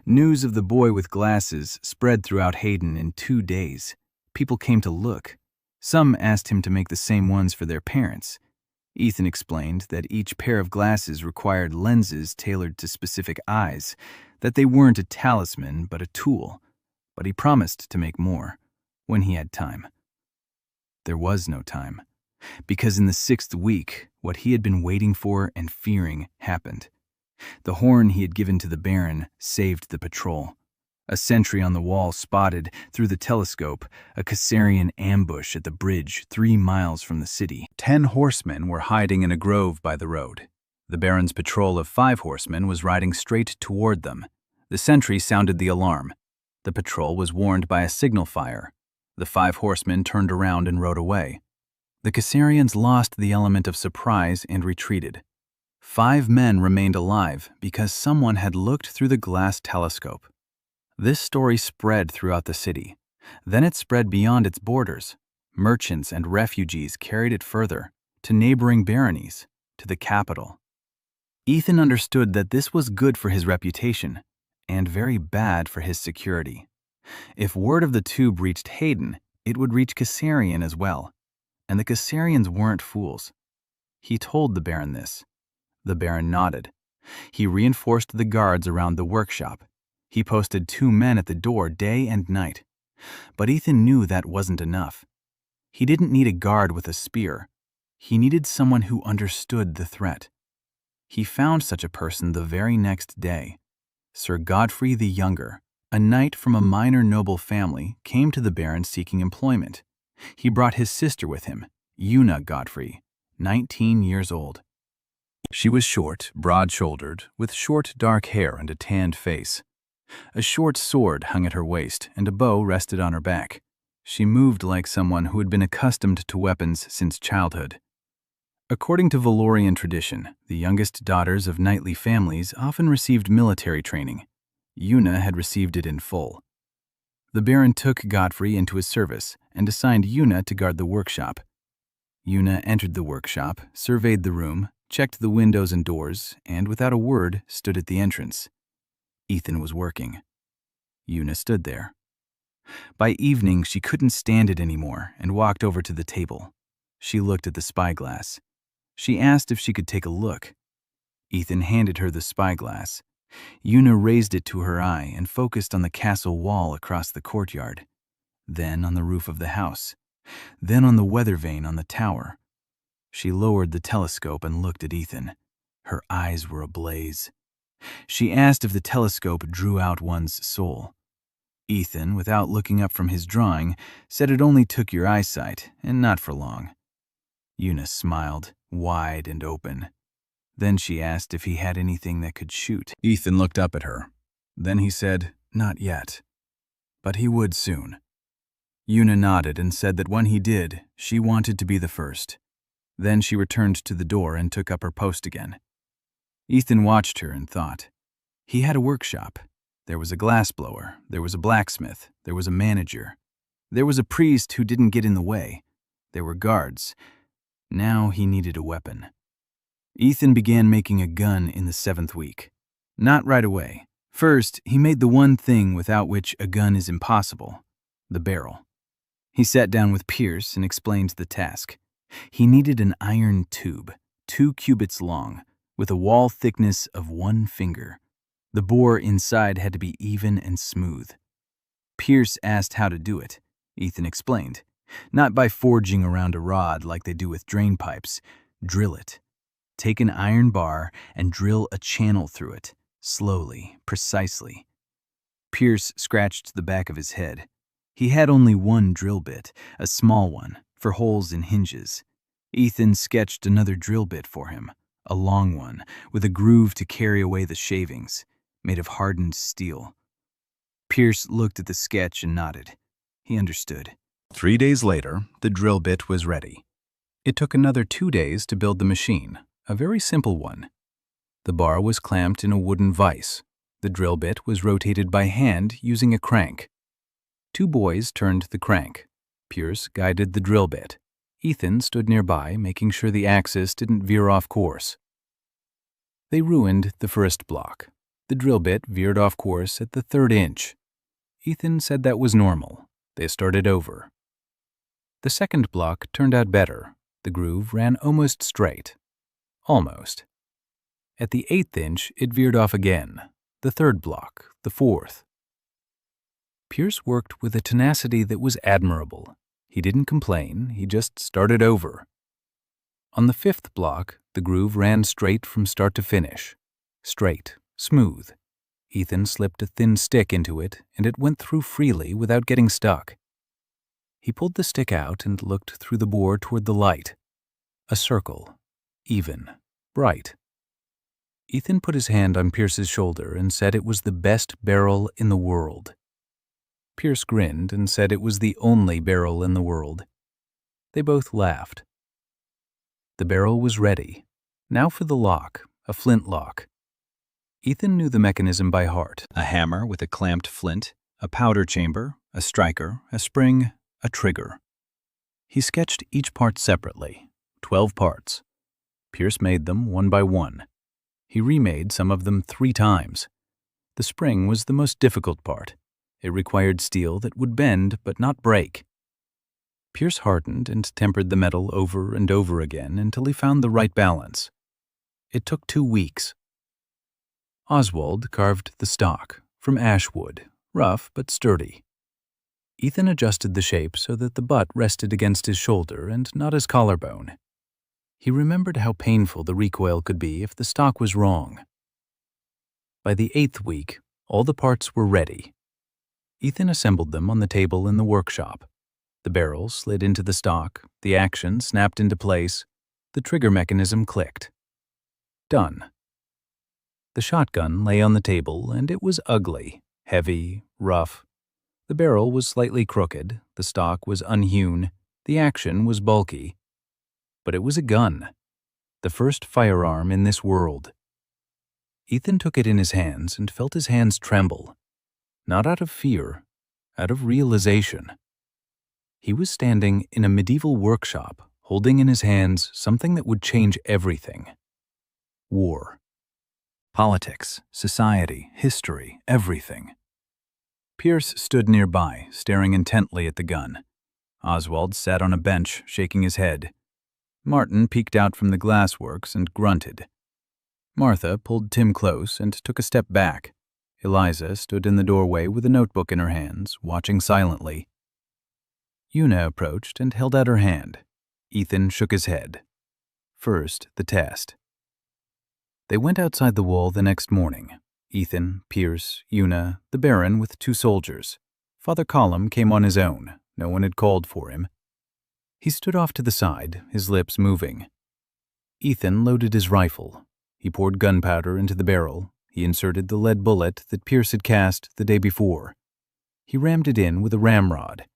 News of the boy with glasses spread throughout Hayden in 2 days. People came to look. Some asked him to make the same ones for their parents. Ethan explained that each pair of glasses required lenses tailored to specific eyes, that they weren't a talisman but a tool, but he promised to make more, when he had time. There was no time, because in the 6th week, what he had been waiting for and fearing happened. The horn he had given to the Baron saved the patrol. A sentry on the wall spotted, through the telescope, a Caesarian ambush at the bridge 3 miles from the city. 10 horsemen were hiding in a grove by the road. The Baron's patrol of 5 horsemen was riding straight toward them. The sentry sounded the alarm. The patrol was warned by a signal fire. The 5 horsemen turned around and rode away. The Caesarians lost the element of surprise and retreated. 5 men remained alive because someone had looked through the glass telescope. This story spread throughout the city. Then it spread beyond its borders. Merchants and refugees carried it further, to neighboring baronies, to the capital. Ethan understood that this was good for his reputation, and very bad for his security. If word of the tube reached Hayden, it would reach Caesarian as well, and the Caesarians weren't fools. He told the Baron this. The Baron nodded. He reinforced the guards around the workshop. He posted 2 men at the door day and night. But Ethan knew that wasn't enough. He didn't need a guard with a spear. He needed someone who understood the threat. He found such a person the very next day. Sir Godfrey the Younger, a knight from a minor noble family, came to the Baron seeking employment. He brought his sister with him, Una Godfrey, 19 years old. She was short, broad-shouldered, with short dark hair and a tanned face. A short sword hung at her waist, and a bow rested on her back. She moved like someone who had been accustomed to weapons since childhood. According to Valorian tradition, the youngest daughters of knightly families often received military training. Una had received it in full. The Baron took Godfrey into his service and assigned Una to guard the workshop. Una entered the workshop, surveyed the room, checked the windows and doors, and without a word stood at the entrance. Ethan was working. Una stood there. By evening, she couldn't stand it anymore and walked over to the table. She looked at the spyglass. She asked if she could take a look. Ethan handed her the spyglass. Una raised it to her eye and focused on the castle wall across the courtyard, then on the roof of the house, then on the weather vane on the tower. She lowered the telescope and looked at Ethan. Her eyes were ablaze. She asked if the telescope drew out one's soul. Ethan, without looking up from his drawing, said it only took your eyesight, and not for long. Una smiled, wide and open. Then she asked if he had anything that could shoot. Ethan looked up at her. Then he said, "Not yet. But he would soon." Una nodded and said that when he did, she wanted to be the first. Then she returned to the door and took up her post again. Ethan watched her and thought. He had a workshop. There was a glassblower, there was a blacksmith, there was a manager. There was a priest who didn't get in the way. There were guards. Now he needed a weapon. Ethan began making a gun in the 7th week. Not right away. First, he made the one thing without which a gun is impossible, the barrel. He sat down with Pierce and explained the task. He needed an iron tube, 2 cubits long, with a wall thickness of 1 finger. The bore inside had to be even and smooth. Pierce asked how to do it. Ethan explained. Not by forging around a rod like they do with drain pipes. Drill it. Take an iron bar and drill a channel through it, slowly, precisely. Pierce scratched the back of his head. He had only 1 drill bit, a small one, for holes in hinges. Ethan sketched another drill bit for him, a long one, with a groove to carry away the shavings, made of hardened steel. Pierce looked at the sketch and nodded. He understood. 3 days later, the drill bit was ready. It took another 2 days to build the machine, a very simple one. The bar was clamped in a wooden vise. The drill bit was rotated by hand using a crank. 2 boys turned the crank. Pierce guided the drill bit. Ethan stood nearby, making sure the axis didn't veer off course. They ruined the first block. The drill bit veered off course at the 3rd inch. Ethan said that was normal. They started over. The second block turned out better. The groove ran almost straight. Almost. At the 8th inch, it veered off again. The 3rd block, the 4th. Pierce worked with a tenacity that was admirable. He didn't complain, he just started over. On the 5th block, the groove ran straight from start to finish. Straight, smooth. Ethan slipped a thin stick into it, and it went through freely without getting stuck. He pulled the stick out and looked through the bore toward the light. A circle. Even. Bright. Ethan put his hand on Pierce's shoulder and said it was the best barrel in the world. Pierce grinned and said it was the only barrel in the world. They both laughed. The barrel was ready. Now for the lock, a flint lock. Ethan knew the mechanism by heart. A hammer with a clamped flint, a powder chamber, a striker, a spring, a trigger. He sketched each part separately, 12 parts. Pierce made them one by one. He remade some of them 3 times. The spring was the most difficult part. It required steel that would bend but not break. Pierce hardened and tempered the metal over and over again until he found the right balance. It took 2 weeks. Oswald carved the stock from ash wood, rough but sturdy. Ethan adjusted the shape so that the butt rested against his shoulder and not his collarbone. He remembered how painful the recoil could be if the stock was wrong. By the 8th week, all the parts were ready. Ethan assembled them on the table in the workshop. The barrel slid into the stock, the action snapped into place, the trigger mechanism clicked. Done. The shotgun lay on the table, and it was ugly, heavy, rough. The barrel was slightly crooked, the stock was unhewn, the action was bulky. But it was a gun, the first firearm in this world. Ethan took it in his hands and felt his hands tremble, not out of fear, out of realization. He was standing in a medieval workshop, holding in his hands something that would change everything. War. Politics, society, history, everything. Pierce stood nearby, staring intently at the gun. Oswald sat on a bench, shaking his head. Martin peeked out from the glassworks and grunted. Martha pulled Tim close and took a step back. Eliza stood in the doorway with a notebook in her hands, watching silently. Una approached and held out her hand. Ethan shook his head. First, the test. They went outside the wall the next morning. Ethan, Pierce, Una, the Baron with 2 soldiers. Father Colum came on his own. No one had called for him. He stood off to the side, his lips moving. Ethan loaded his rifle. He poured gunpowder into the barrel. He inserted the lead bullet that Pierce had cast the day before. He rammed it in with a ramrod.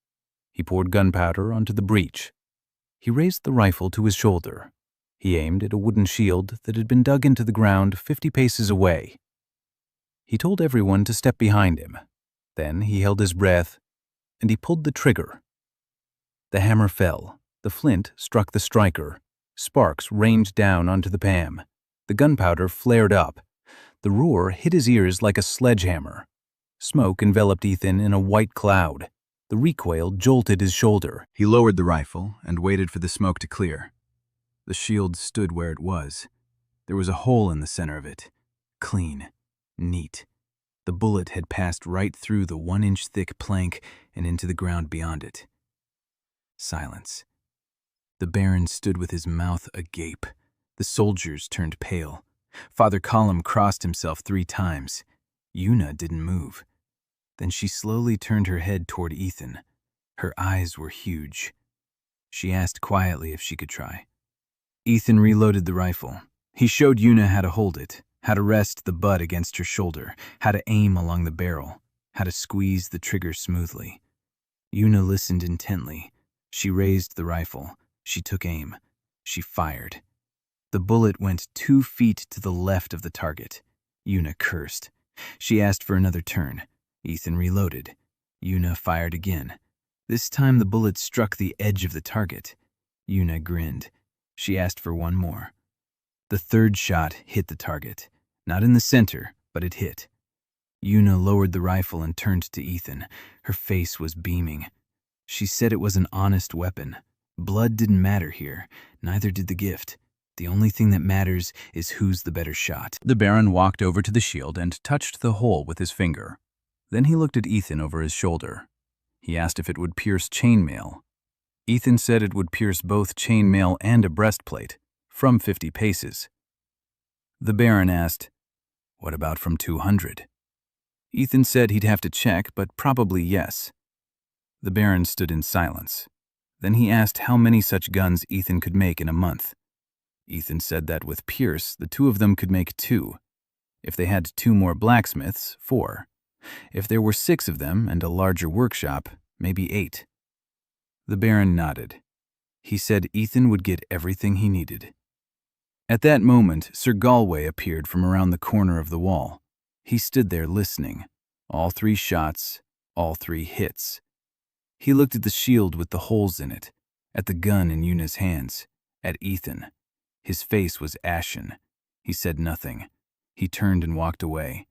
He poured gunpowder onto the breech. He raised the rifle to his shoulder. He aimed at a wooden shield that had been dug into the ground 50 paces away. He told everyone to step behind him. Then he held his breath, and he pulled the trigger. The hammer fell. The flint struck the striker. Sparks rained down onto the PAM. The gunpowder flared up. The roar hit his ears like a sledgehammer. Smoke enveloped Ethan in a white cloud. The recoil jolted his shoulder. He lowered the rifle and waited for the smoke to clear. The shield stood where it was. There was a hole in the center of it. Clean. Neat. The bullet had passed right through the 1-inch thick plank and into the ground beyond it. Silence. The Baron stood with his mouth agape. The soldiers turned pale. Father Colum crossed himself 3 times. Una didn't move. Then she slowly turned her head toward Ethan. Her eyes were huge. She asked quietly if she could try. Ethan reloaded the rifle. He showed Yuna how to hold it, how to rest the butt against her shoulder, how to aim along the barrel, how to squeeze the trigger smoothly. Yuna listened intently. She raised the rifle. She took aim. She fired. The bullet went 2 feet to the left of the target. Yuna cursed. She asked for another turn. Ethan reloaded. Yuna fired again. This time the bullet struck the edge of the target. Yuna grinned. She asked for one more. The third shot hit the target. Not in the center, but it hit. Yuna lowered the rifle and turned to Ethan. Her face was beaming. She said it was an honest weapon. Blood didn't matter here. Neither did the gift. The only thing that matters is who's the better shot. The Baron walked over to the shield and touched the hole with his finger. Then he looked at Ethan over his shoulder. He asked if it would pierce chainmail. Ethan said it would pierce both chainmail and a breastplate, from 50 paces. The Baron asked, "What about from 200? Ethan said he'd have to check, but probably yes. The Baron stood in silence. Then he asked how many such guns Ethan could make in a month. Ethan said that with Pierce, the two of them could make 2. If they had 2 more blacksmiths, 4. If there were 6 of them and a larger workshop, maybe 8. The Baron nodded. He said Ethan would get everything he needed. At that moment, Sir Galway appeared from around the corner of the wall. He stood there listening. All 3 shots, all 3 hits. He looked at the shield with the holes in it, at the gun in Yuna's hands, at Ethan. His face was ashen. He said nothing. He turned and walked away.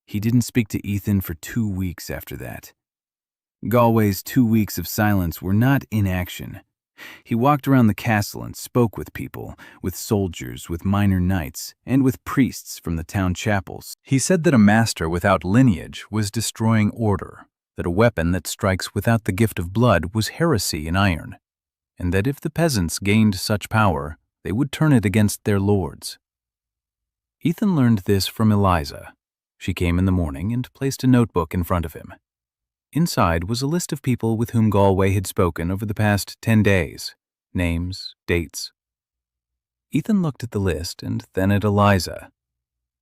He didn't speak to Ethan for 2 weeks after that. Galway's 2 weeks of silence were not inaction. He walked around the castle and spoke with people, with soldiers, with minor knights, and with priests from the town chapels. He said that a master without lineage was destroying order, that a weapon that strikes without the gift of blood was heresy in iron, and that if the peasants gained such power, they would turn it against their lords. Ethan learned this from Eliza. She came in the morning and placed a notebook in front of him. Inside was a list of people with whom Galway had spoken over the past 10 days, names, dates. Ethan looked at the list and then at Eliza.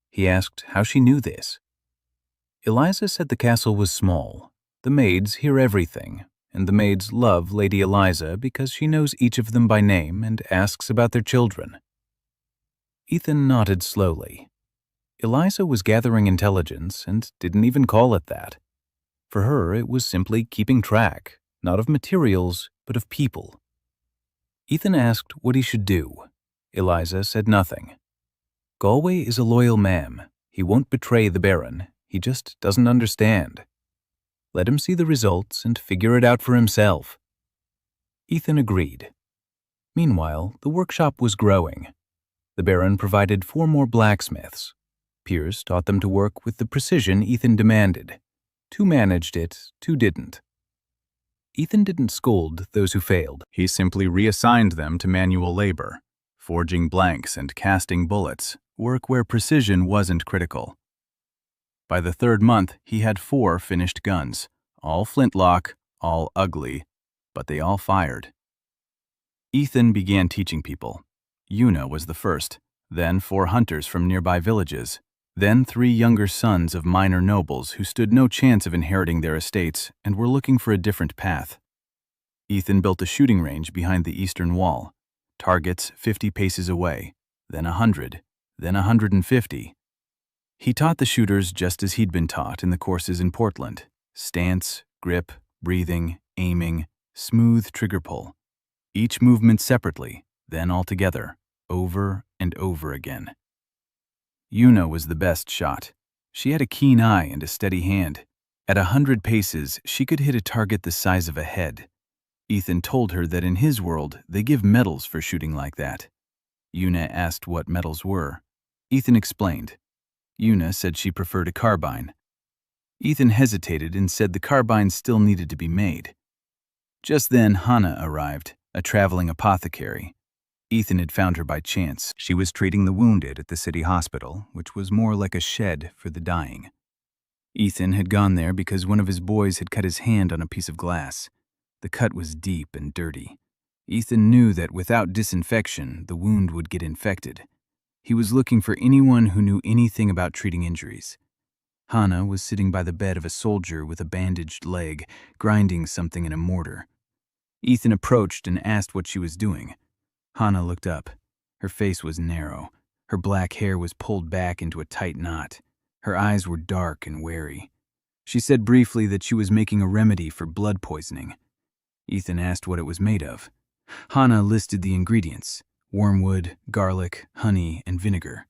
He asked how she knew this. Eliza said the castle was small. The maids hear everything, and the maids love Lady Eliza because she knows each of them by name and asks about their children. Ethan nodded slowly. Eliza was gathering intelligence and didn't even call it that. For her, it was simply keeping track, not of materials, but of people. Ethan asked what he should do. Eliza said nothing. Galway is a loyal man. He won't betray the Baron. He just doesn't understand. Let him see the results and figure it out for himself. Ethan agreed. Meanwhile, the workshop was growing. The Baron provided 4 more blacksmiths. Pierce taught them to work with the precision Ethan demanded. 2 managed it, 2 didn't. Ethan didn't scold those who failed. He simply reassigned them to manual labor, forging blanks and casting bullets, work where precision wasn't critical. By the 3rd month, he had 4 finished guns, all flintlock, all ugly, but they all fired. Ethan began teaching people. Yuna was the first, then 4 hunters from nearby villages, then 3 younger sons of minor nobles who stood no chance of inheriting their estates and were looking for a different path. Ethan built a shooting range behind the eastern wall, targets 50 paces away, then 100, then 150. He taught the shooters just as he'd been taught in the courses in Portland: stance, grip, breathing, aiming, smooth trigger pull. Each movement separately, then all together, over and over again. Yuna was the best shot. She had a keen eye and a steady hand. At 100 paces, she could hit a target the size of a head. Ethan told her that in his world, they give medals for shooting like that. Yuna asked what medals were. Ethan explained. Yuna said she preferred a carbine. Ethan hesitated and said the carbine still needed to be made. Just then, Hannah arrived, a traveling apothecary. Ethan had found her by chance. She was treating the wounded at the city hospital, which was more like a shed for the dying. Ethan had gone there because one of his boys had cut his hand on a piece of glass. The cut was deep and dirty. Ethan knew that without disinfection, the wound would get infected. He was looking for anyone who knew anything about treating injuries. Hannah was sitting by the bed of a soldier with a bandaged leg, grinding something in a mortar. Ethan approached and asked what she was doing. Hannah looked up. Her face was narrow. Her black hair was pulled back into a tight knot. Her eyes were dark and wary. She said briefly that she was making a remedy for blood poisoning. Ethan asked what it was made of. Hannah listed the ingredients: wormwood, garlic, honey, and vinegar.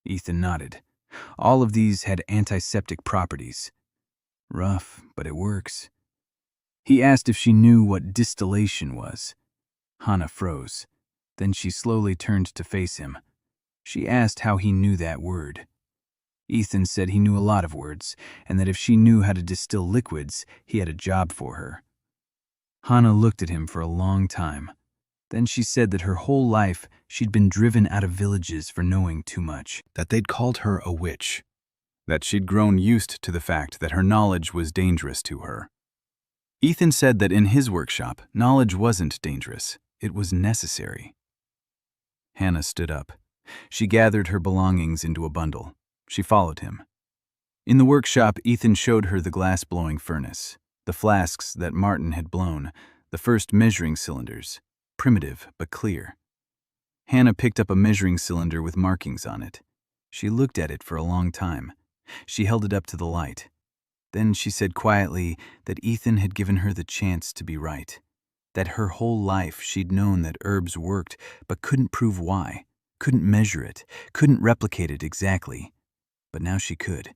Ethan nodded. All of these had antiseptic properties. Rough, but it works. He asked if she knew what distillation was. Hannah froze. Then she slowly turned to face him. She asked how he knew that word. Ethan said he knew a lot of words, and that if she knew how to distill liquids, he had a job for her. Hannah looked at him for a long time. Then she said that her whole life she'd been driven out of villages for knowing too much, that they'd called her a witch, that she'd grown used to the fact that her knowledge was dangerous to her. Ethan said that in his workshop, knowledge wasn't dangerous, it was necessary. Hannah stood up. She gathered her belongings into a bundle. She followed him. In the workshop, Ethan showed her the glass-blowing furnace, the flasks that Martin had blown, the first measuring cylinders, primitive but clear. Hannah picked up a measuring cylinder with markings on it. She looked at it for a long time. She held it up to the light. Then she said quietly that Ethan had given her the chance to be right, that her whole life she'd known that herbs worked but couldn't prove why, couldn't measure it, couldn't replicate it exactly. But now she could.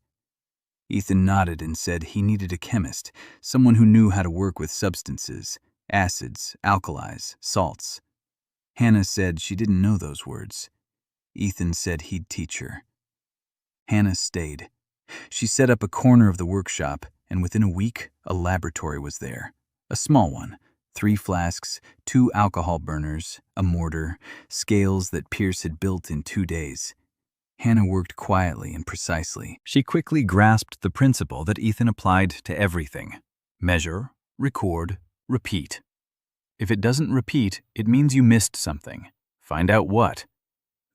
Ethan nodded and said he needed a chemist, someone who knew how to work with substances, acids, alkalis, salts. Hannah said she didn't know those words. Ethan said he'd teach her. Hannah stayed. She set up a corner of the workshop, and within a week, a laboratory was there. A small one, 3 flasks, 2 alcohol burners, a mortar, scales that Pierce had built in 2 days. Hannah worked quietly and precisely. She quickly grasped the principle that Ethan applied to everything: measure, record, repeat. If it doesn't repeat, it means you missed something. Find out what.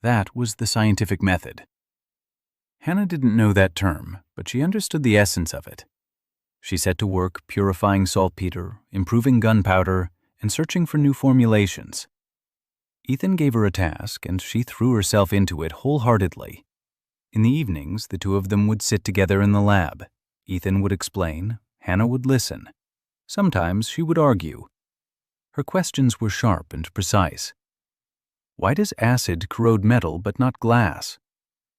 That was the scientific method. Hannah didn't know that term, but she understood the essence of it. She set to work purifying saltpeter, improving gunpowder, and searching for new formulations. Ethan gave her a task, and she threw herself into it wholeheartedly. In the evenings, the two of them would sit together in the lab. Ethan would explain, Hannah would listen. Sometimes she would argue. Her questions were sharp and precise. Why does acid corrode metal but not glass?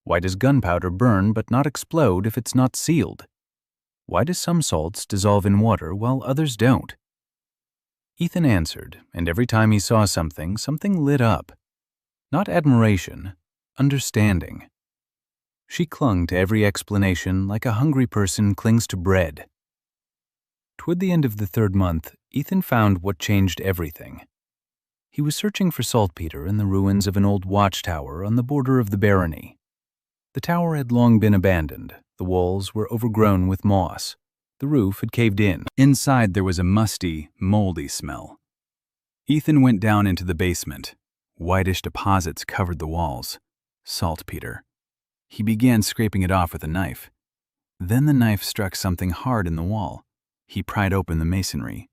Why does gunpowder burn but not explode if it's not sealed? Why do some salts dissolve in water while others don't? Ethan answered, and every time he saw something, something lit up. Not admiration, understanding. She clung to every explanation like a hungry person clings to bread. Toward the end of the 3rd month, Ethan found what changed everything. He was searching for saltpeter in the ruins of an old watchtower on the border of the barony. The tower had long been abandoned. The walls were overgrown with moss. The roof had caved in. Inside there was a musty, moldy smell. Ethan went down into the basement. Whitish deposits covered the walls. Saltpeter. He began scraping it off with a knife. Then the knife struck something hard in the wall. He pried open the masonry.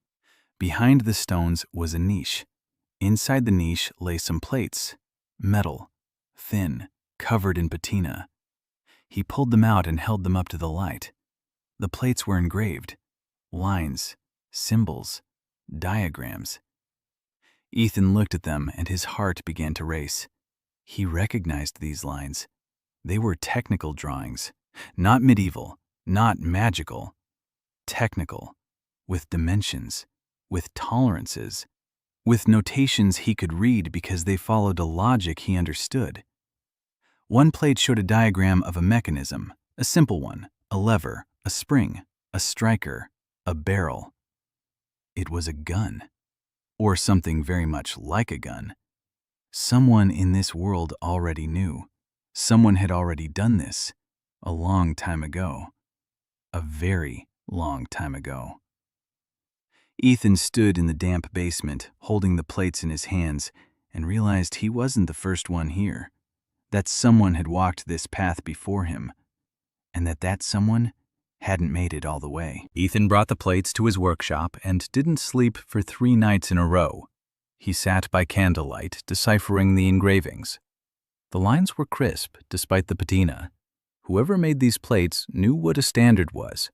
Behind the stones was a niche. Inside the niche lay some plates. Metal. Thin. Covered in patina. He pulled them out and held them up to the light. The plates were engraved. Lines, symbols, diagrams. Ethan looked at them and his heart began to race. He recognized these lines. They were technical drawings. Not medieval, not magical. Technical. With dimensions. With tolerances. With notations he could read because they followed a logic he understood. One plate showed a diagram of a mechanism, a simple one, a lever, a spring, a striker, a barrel. It was a gun, or something very much like a gun. Someone in this world already knew. Someone had already done this, a long time ago. A very long time ago. Ethan stood in the damp basement, holding the plates in his hands, and realized he wasn't the first one here, that someone had walked this path before him, and that someone hadn't made it all the way. Ethan brought the plates to his workshop and didn't sleep for 3 nights in a row. He sat by candlelight, deciphering the engravings. The lines were crisp, despite the patina. Whoever made these plates knew what a standard was.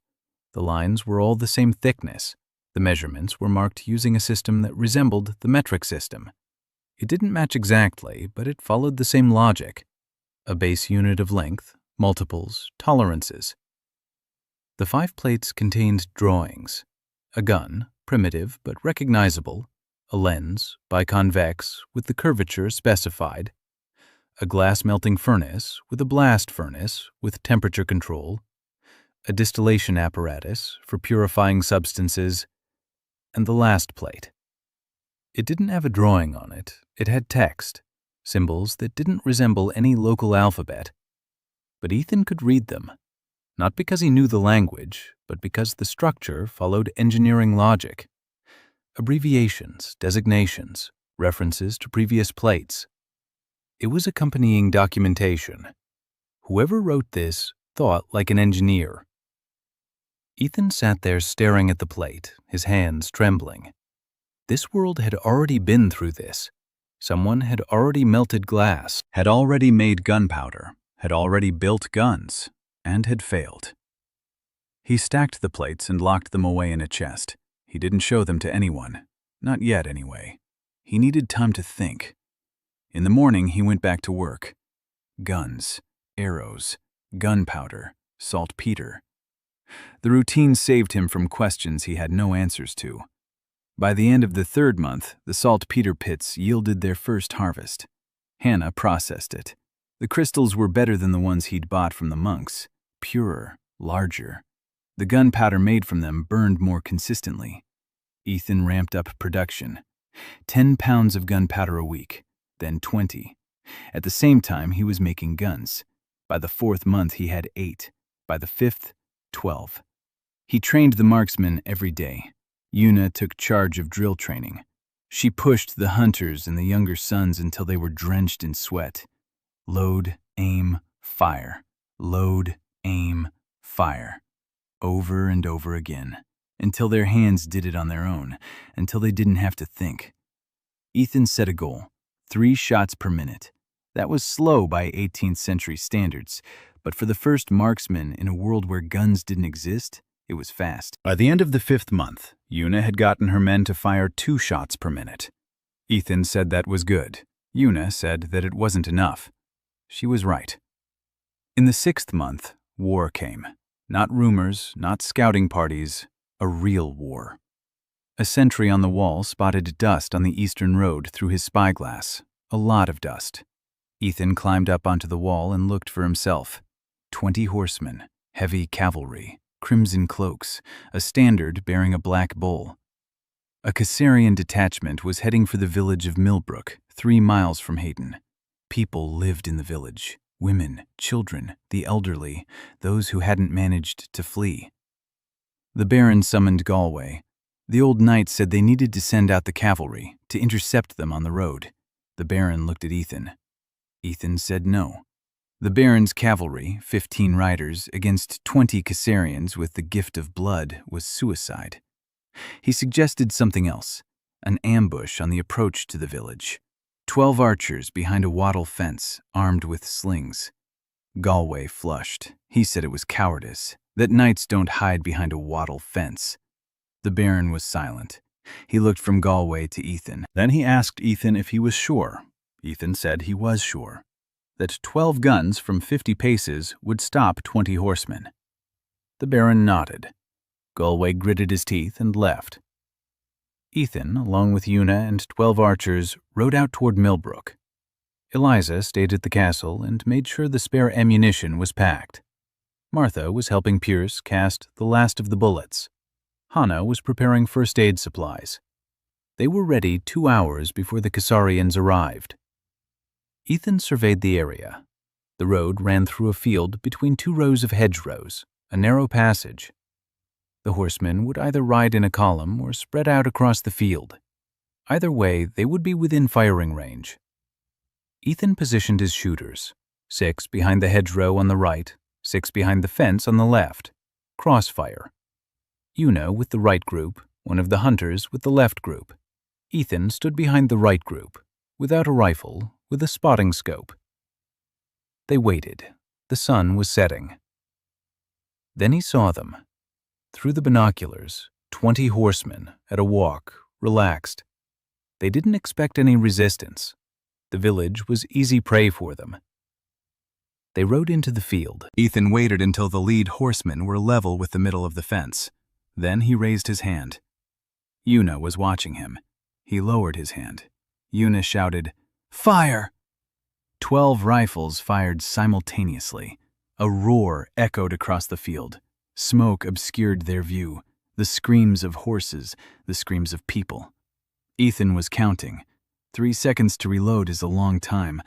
The lines were all the same thickness. The measurements were marked using a system that resembled the metric system. It didn't match exactly, but it followed the same logic. A base unit of length, multiples, tolerances. The 5 plates contained drawings. A gun, primitive but recognizable. A lens, biconvex, with the curvature specified. A glass melting furnace with a blast furnace with temperature control. A distillation apparatus for purifying substances. And the last plate. It didn't have a drawing on it. It had text, symbols that didn't resemble any local alphabet. But Ethan could read them, not because he knew the language, but because the structure followed engineering logic. Abbreviations, designations, references to previous plates. It was accompanying documentation. Whoever wrote this thought like an engineer. Ethan sat there staring at the plate, his hands trembling. This world had already been through this. Someone had already melted glass, had already made gunpowder, had already built guns, and had failed. He stacked the plates and locked them away in a chest. He didn't show them to anyone. Not yet, anyway. He needed time to think. In the morning, he went back to work. Guns, arrows, gunpowder, saltpeter. The routine saved him from questions he had no answers to. By the end of the 3rd month, the saltpeter pits yielded their first harvest. Hannah processed it. The crystals were better than the ones he'd bought from the monks, purer, larger. The gunpowder made from them burned more consistently. Ethan ramped up production. 10 pounds of gunpowder a week, then 20. At the same time, he was making guns. By the 4th month, he had 8. By the 5th, 12. He trained the marksmen every day. Yuna took charge of drill training. She pushed the hunters and the younger sons until they were drenched in sweat. Load, aim, fire. Load, aim, fire. Over and over again, until their hands did it on their own, until they didn't have to think. Ethan set a goal, 3 shots per minute. That was slow by 18th century standards, but for the first marksman in a world where guns didn't exist, it was fast. By the end of the 5th month, Yuna had gotten her men to fire 2 shots per minute. Ethan said that was good. Yuna said that it wasn't enough. She was right. In the 6th month, war came. Not rumors, not scouting parties, a real war. A sentry on the wall spotted dust on the eastern road through his spyglass. A lot of dust. Ethan climbed up onto the wall and looked for himself. 20 horsemen, heavy cavalry, crimson cloaks, a standard bearing a black bull. A Caesarian detachment was heading for the village of Millbrook, 3 miles from Hayden. People lived in the village. Women, children, the elderly, those who hadn't managed to flee. The Baron summoned Galway. The old knight said they needed to send out the cavalry to intercept them on the road. The Baron looked at Ethan. Ethan said no. The Baron's cavalry, 15 riders, against 20 Caesarians with the gift of blood, was suicide. He suggested something else, an ambush on the approach to the village. 12 archers behind a wattle fence, armed with slings. Galway flushed. He said it was cowardice, that knights don't hide behind a wattle fence. The Baron was silent. He looked from Galway to Ethan. Then he asked Ethan if he was sure. Ethan said he was sure. That 12 guns from 50 paces would stop 20 horsemen. The Baron nodded. Galway gritted his teeth and left. Ethan, along with Yuna and 12 archers, rode out toward Millbrook. Eliza stayed at the castle and made sure the spare ammunition was packed. Martha was helping Pierce cast the last of the bullets. Hannah was preparing first aid supplies. They were ready 2 hours before the Caesarians arrived. Ethan surveyed the area. The road ran through a field between 2 rows of hedgerows, a narrow passage. The horsemen would either ride in a column or spread out across the field. Either way, they would be within firing range. Ethan positioned his shooters, 6 behind the hedgerow on the right, 6 behind the fence on the left. Crossfire. Yuna with the right group, one of the hunters with the left group. Ethan stood behind the right group, without a rifle, with a spotting scope. They waited. The sun was setting. Then he saw them. Through the binoculars, 20 horsemen, at a walk, relaxed. They didn't expect any resistance. The village was easy prey for them. They rode into the field. Ethan waited until the lead horsemen were level with the middle of the fence. Then he raised his hand. Yuna was watching him. He lowered his hand. Yuna shouted, "Fire!" 12 rifles fired simultaneously. A roar echoed across the field. Smoke obscured their view. The screams of horses, the screams of people. Ethan was counting. 3 seconds to reload is a long time.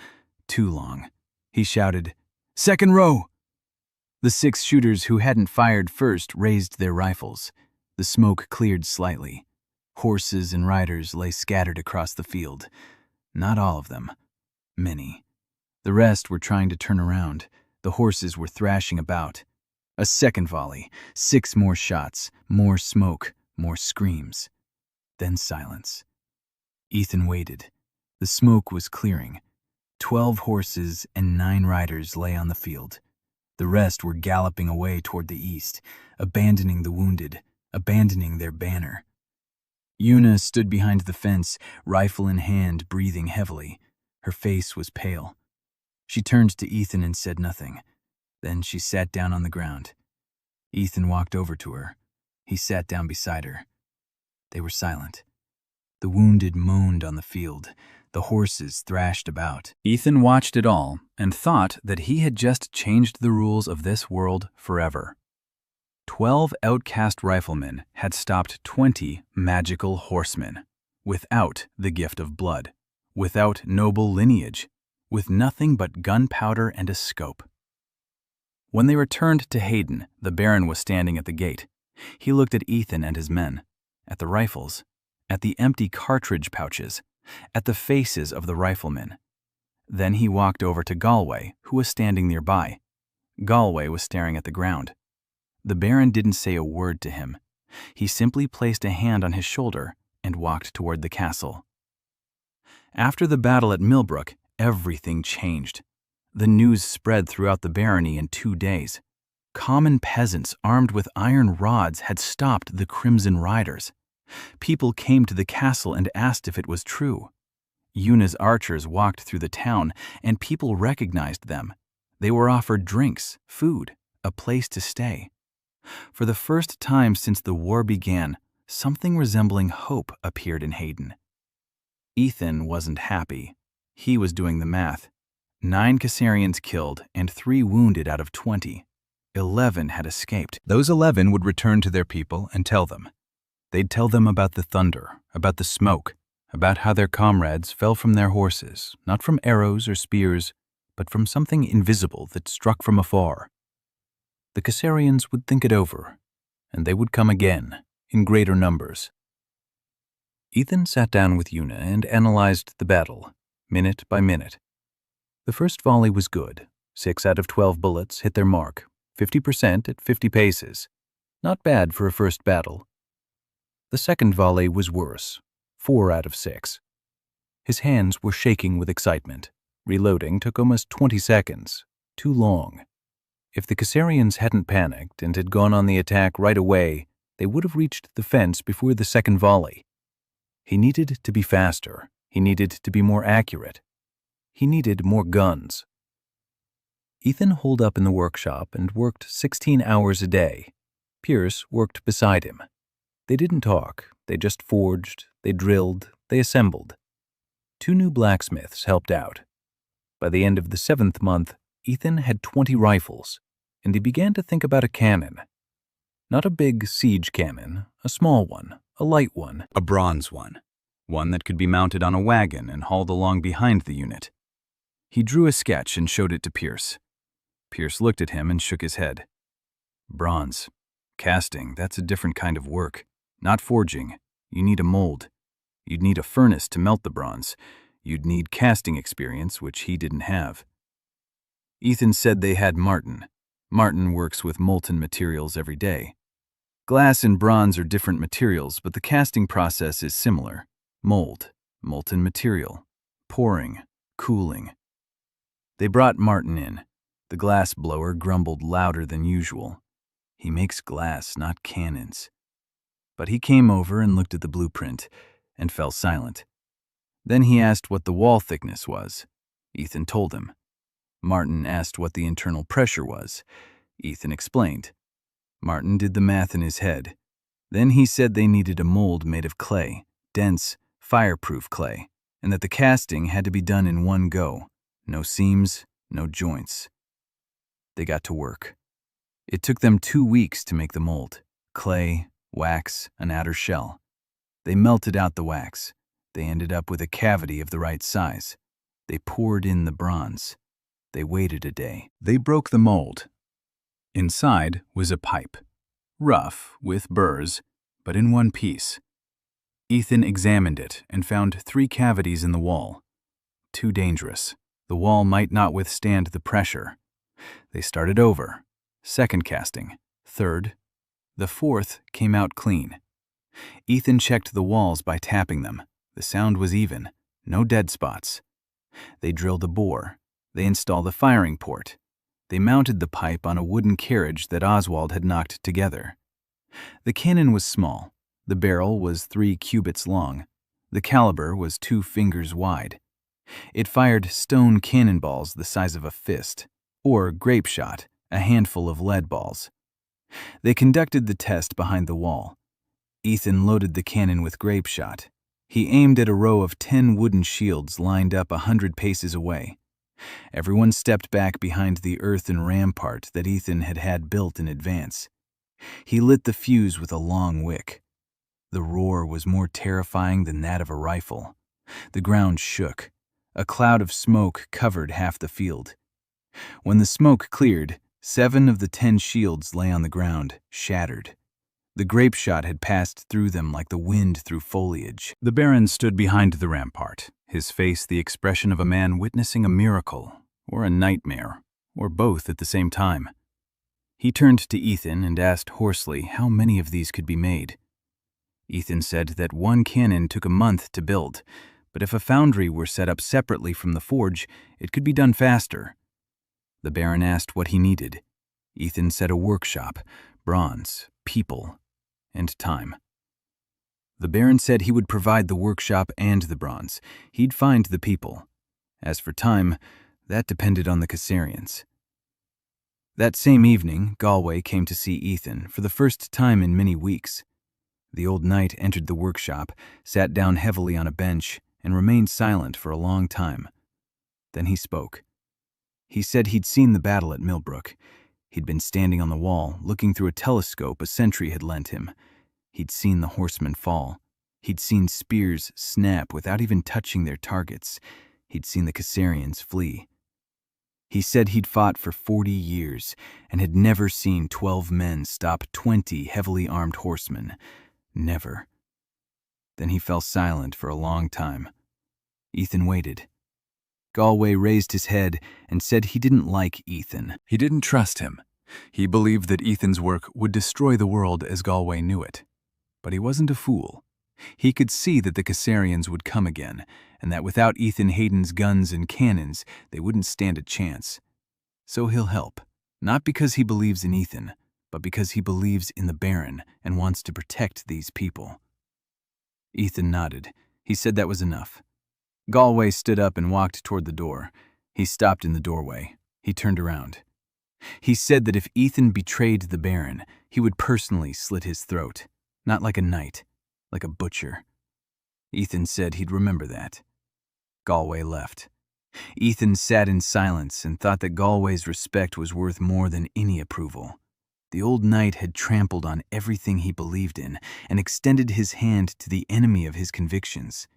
Too long. He shouted, "Second row!" The 6 shooters who hadn't fired first raised their rifles. The smoke cleared slightly. Horses and riders lay scattered across the field. Not all of them. Many. The rest were trying to turn around. The horses were thrashing about. A second volley. 6 more shots. More smoke. More screams. Then silence. Ethan waited. The smoke was clearing. 12 horses and 9 riders lay on the field. The rest were galloping away toward the east, abandoning the wounded, abandoning their banner. Yuna stood behind the fence, rifle in hand, breathing heavily. Her face was pale. She turned to Ethan and said nothing. Then she sat down on the ground. Ethan walked over to her. He sat down beside her. They were silent. The wounded moaned on the field. The horses thrashed about. Ethan watched it all and thought that he had just changed the rules of this world forever. 12 outcast riflemen had stopped 20 magical horsemen, without the gift of blood, without noble lineage, with nothing but gunpowder and a scope. When they returned to Hayden, the Baron was standing at the gate. He looked at Ethan and his men, at the rifles, at the empty cartridge pouches, at the faces of the riflemen. Then he walked over to Galway, who was standing nearby. Galway was staring at the ground. The Baron didn't say a word to him. He simply placed a hand on his shoulder and walked toward the castle. After the battle at Millbrook, everything changed. The news spread throughout the barony in 2 days. Common peasants armed with iron rods had stopped the Crimson Riders. People came to the castle and asked if it was true. Yuna's archers walked through the town, and people recognized them. They were offered drinks, food, a place to stay. For the first time since the war began, something resembling hope appeared in Hayden. Ethan wasn't happy. He was doing the math. 9 Caesarians killed and 3 wounded out of 20. 11 had escaped. Those 11 would return to their people and tell them. They'd tell them about the thunder, about the smoke, about how their comrades fell from their horses, not from arrows or spears, but from something invisible that struck from afar. The Caesarians would think it over, and they would come again, in greater numbers. Ethan sat down with Yuna and analyzed the battle, minute by minute. The first volley was good. 6 out of 12 bullets hit their mark, 50% at 50 paces. Not bad for a first battle. The second volley was worse, 4 out of 6. His hands were shaking with excitement. Reloading took almost 20 seconds, too long. If the Caesarians hadn't panicked and had gone on the attack right away, they would have reached the fence before the second volley. He needed to be faster. He needed to be more accurate. He needed more guns. Ethan holed up in the workshop and worked 16 hours a day. Pierce worked beside him. They didn't talk. They just forged, they drilled, they assembled. 2 new blacksmiths helped out. By the end of the 7th month, Ethan had 20 rifles, and he began to think about a cannon. Not a big siege cannon, a small one, a light one, a bronze one that could be mounted on a wagon and hauled along behind the unit. He drew a sketch and showed it to Pierce. Pierce looked at him and shook his head. Bronze. Casting, that's a different kind of work. Not forging. You need a mold. You'd need a furnace to melt the bronze. You'd need casting experience, which he didn't have. Ethan said they had Martin. Martin works with molten materials every day. Glass and bronze are different materials, but the casting process is similar. Mold, molten material, pouring, cooling. They brought Martin in. The glass blower grumbled louder than usual. He makes glass, not cannons. But he came over and looked at the blueprint and fell silent. Then he asked what the wall thickness was. Ethan told him. Martin asked what the internal pressure was. Ethan explained. Martin did the math in his head. Then he said they needed a mold made of clay, dense, fireproof clay, and that the casting had to be done in one go. No seams, no joints. They got to work. It took them 2 weeks to make the mold. Clay, wax, an outer shell. They melted out the wax. They ended up with a cavity of the right size. They poured in the bronze. They waited a day. They broke the mold. Inside was a pipe. Rough, with burrs, but in one piece. Ethan examined it and found 3 cavities in the wall. Too dangerous. The wall might not withstand the pressure. They started over. Second casting. Third. The fourth came out clean. Ethan checked the walls by tapping them. The sound was even. No dead spots. They drilled a bore. They installed a firing port. They mounted the pipe on a wooden carriage that Oswald had knocked together. The cannon was small. The barrel was 3 cubits long. The caliber was 2 fingers wide. It fired stone cannonballs the size of a fist, or grape shot, a handful of lead balls. They conducted the test behind the wall. Ethan loaded the cannon with grape shot. He aimed at a row of 10 wooden shields lined up 100 paces away. Everyone stepped back behind the earthen rampart that Ethan had had built in advance. He lit the fuse with a long wick. The roar was more terrifying than that of a rifle. The ground shook. A cloud of smoke covered half the field. When the smoke cleared, 7 of the 10 shields lay on the ground, shattered. The grape shot had passed through them like the wind through foliage. The Baron stood behind the rampart, his face the expression of a man witnessing a miracle, or a nightmare, or both at the same time. He turned to Ethan and asked hoarsely how many of these could be made. Ethan said that 1 cannon took a month to build, but if a foundry were set up separately from the forge, it could be done faster. The Baron asked what he needed. Ethan said a workshop, bronze, people, and time. The Baron said he would provide the workshop and the bronze. He'd find the people. As for time, that depended on the Caesarians. That same evening, Galway came to see Ethan for the first time in many weeks. The old knight entered the workshop, sat down heavily on a bench, and remained silent for a long time. Then he spoke. He said he'd seen the battle at Millbrook. He'd been standing on the wall, looking through a telescope a sentry had lent him. He'd seen the horsemen fall. He'd seen spears snap without even touching their targets. He'd seen the Caesarians flee. He said he'd fought for 40 years and had never seen 12 men stop 20 heavily armed horsemen. Never. Then he fell silent for a long time. Ethan waited. Galway raised his head and said he didn't like Ethan. He didn't trust him. He believed that Ethan's work would destroy the world as Galway knew it. But he wasn't a fool. He could see that the Caesarians would come again, and that without Ethan Hayden's guns and cannons, they wouldn't stand a chance. So he'll help, not because he believes in Ethan, but because he believes in the Baron and wants to protect these people. Ethan nodded. He said that was enough. Galway stood up and walked toward the door. He stopped in the doorway. He turned around. He said that if Ethan betrayed the Baron, he would personally slit his throat, not like a knight, like a butcher. Ethan said he'd remember that. Galway left. Ethan sat in silence and thought that Galway's respect was worth more than any approval. The old knight had trampled on everything he believed in and extended his hand to the enemy of his convictions,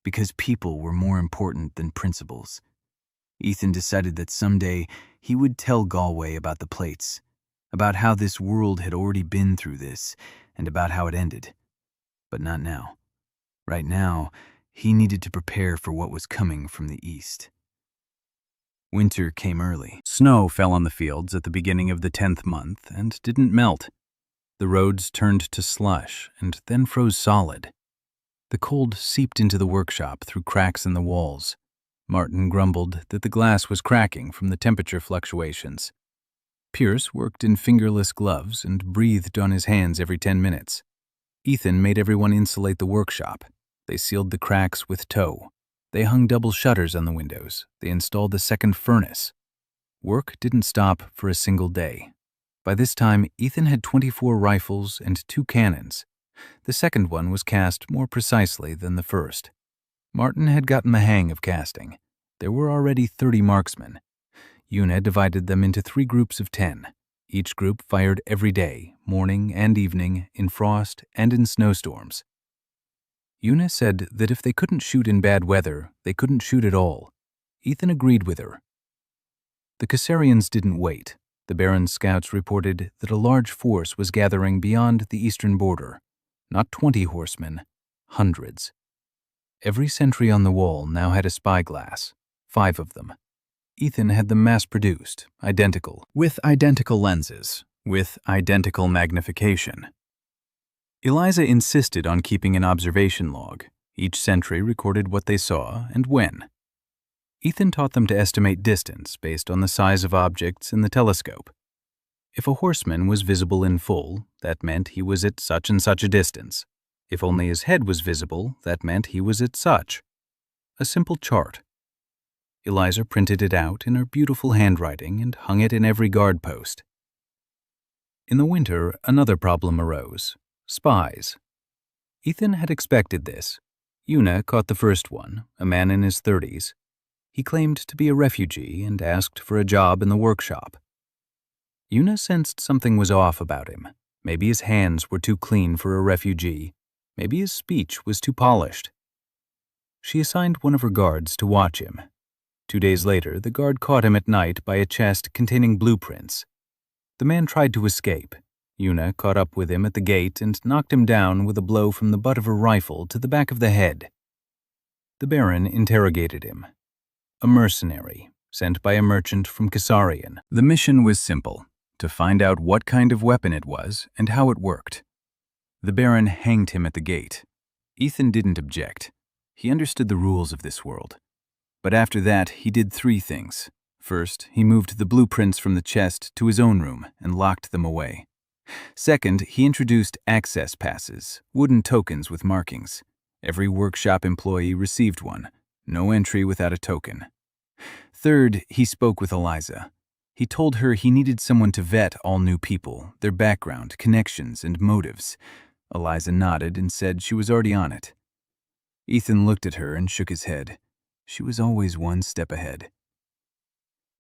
because people were more important than principles. Ethan decided that someday he would tell Galway about the plates. about how this world had already been through this, and about how it ended. But not now. Right now, he needed to prepare for what was coming from the east. Winter came early. Snow fell on the fields at the beginning of the 10th month and didn't melt. The roads turned to slush and then froze solid. The cold seeped into the workshop through cracks in the walls. Martin grumbled that the glass was cracking from the temperature fluctuations. Pierce worked in fingerless gloves and breathed on his hands every 10 minutes. Ethan made everyone insulate the workshop. They sealed the cracks with tow. They hung double shutters on the windows. They installed the second furnace. Work didn't stop for a single day. By this time, Ethan had 24 rifles and 2 cannons. The second one was cast more precisely than the first. Martin had gotten the hang of casting. There were already 30 marksmen. Yuna divided them into 3 groups of 10. Each group fired every day, morning and evening, in frost and in snowstorms. Yuna said that if they couldn't shoot in bad weather, they couldn't shoot at all. Ethan agreed with her. The Cassarians didn't wait. The Baron's scouts reported that a large force was gathering beyond the eastern border. Not 20 horsemen, hundreds. Every sentry on the wall now had a spyglass, 5 of them. Ethan had them mass-produced, identical, with identical lenses, with identical magnification. Eliza insisted on keeping an observation log. Each sentry recorded what they saw and when. Ethan taught them to estimate distance based on the size of objects in the telescope. If a horseman was visible in full, that meant he was at such and such a distance. If only his head was visible, that meant he was at such. A simple chart. Eliza printed it out in her beautiful handwriting and hung it in every guard post. In the winter, another problem arose. Spies. Ethan had expected this. Yuna caught the first one, a man in his 30s. He claimed to be a refugee and asked for a job in the workshop. Yuna sensed something was off about him. Maybe his hands were too clean for a refugee. Maybe his speech was too polished. She assigned one of her guards to watch him. 2 days later, the guard caught him at night by a chest containing blueprints. The man tried to escape. Yuna caught up with him at the gate and knocked him down with a blow from the butt of her rifle to the back of the head. The Baron interrogated him. A mercenary, sent by a merchant from Cassarian. The mission was simple, to find out what kind of weapon it was and how it worked. The Baron hanged him at the gate. Ethan didn't object. He understood the rules of this world. But after that, he did 3 things. First, he moved the blueprints from the chest to his own room and locked them away. Second, he introduced access passes, wooden tokens with markings. Every workshop employee received one. No entry without a token. Third, he spoke with Eliza. He told her he needed someone to vet all new people, their background, connections, and motives. Eliza nodded and said she was already on it. Ethan looked at her and shook his head. She was always one step ahead.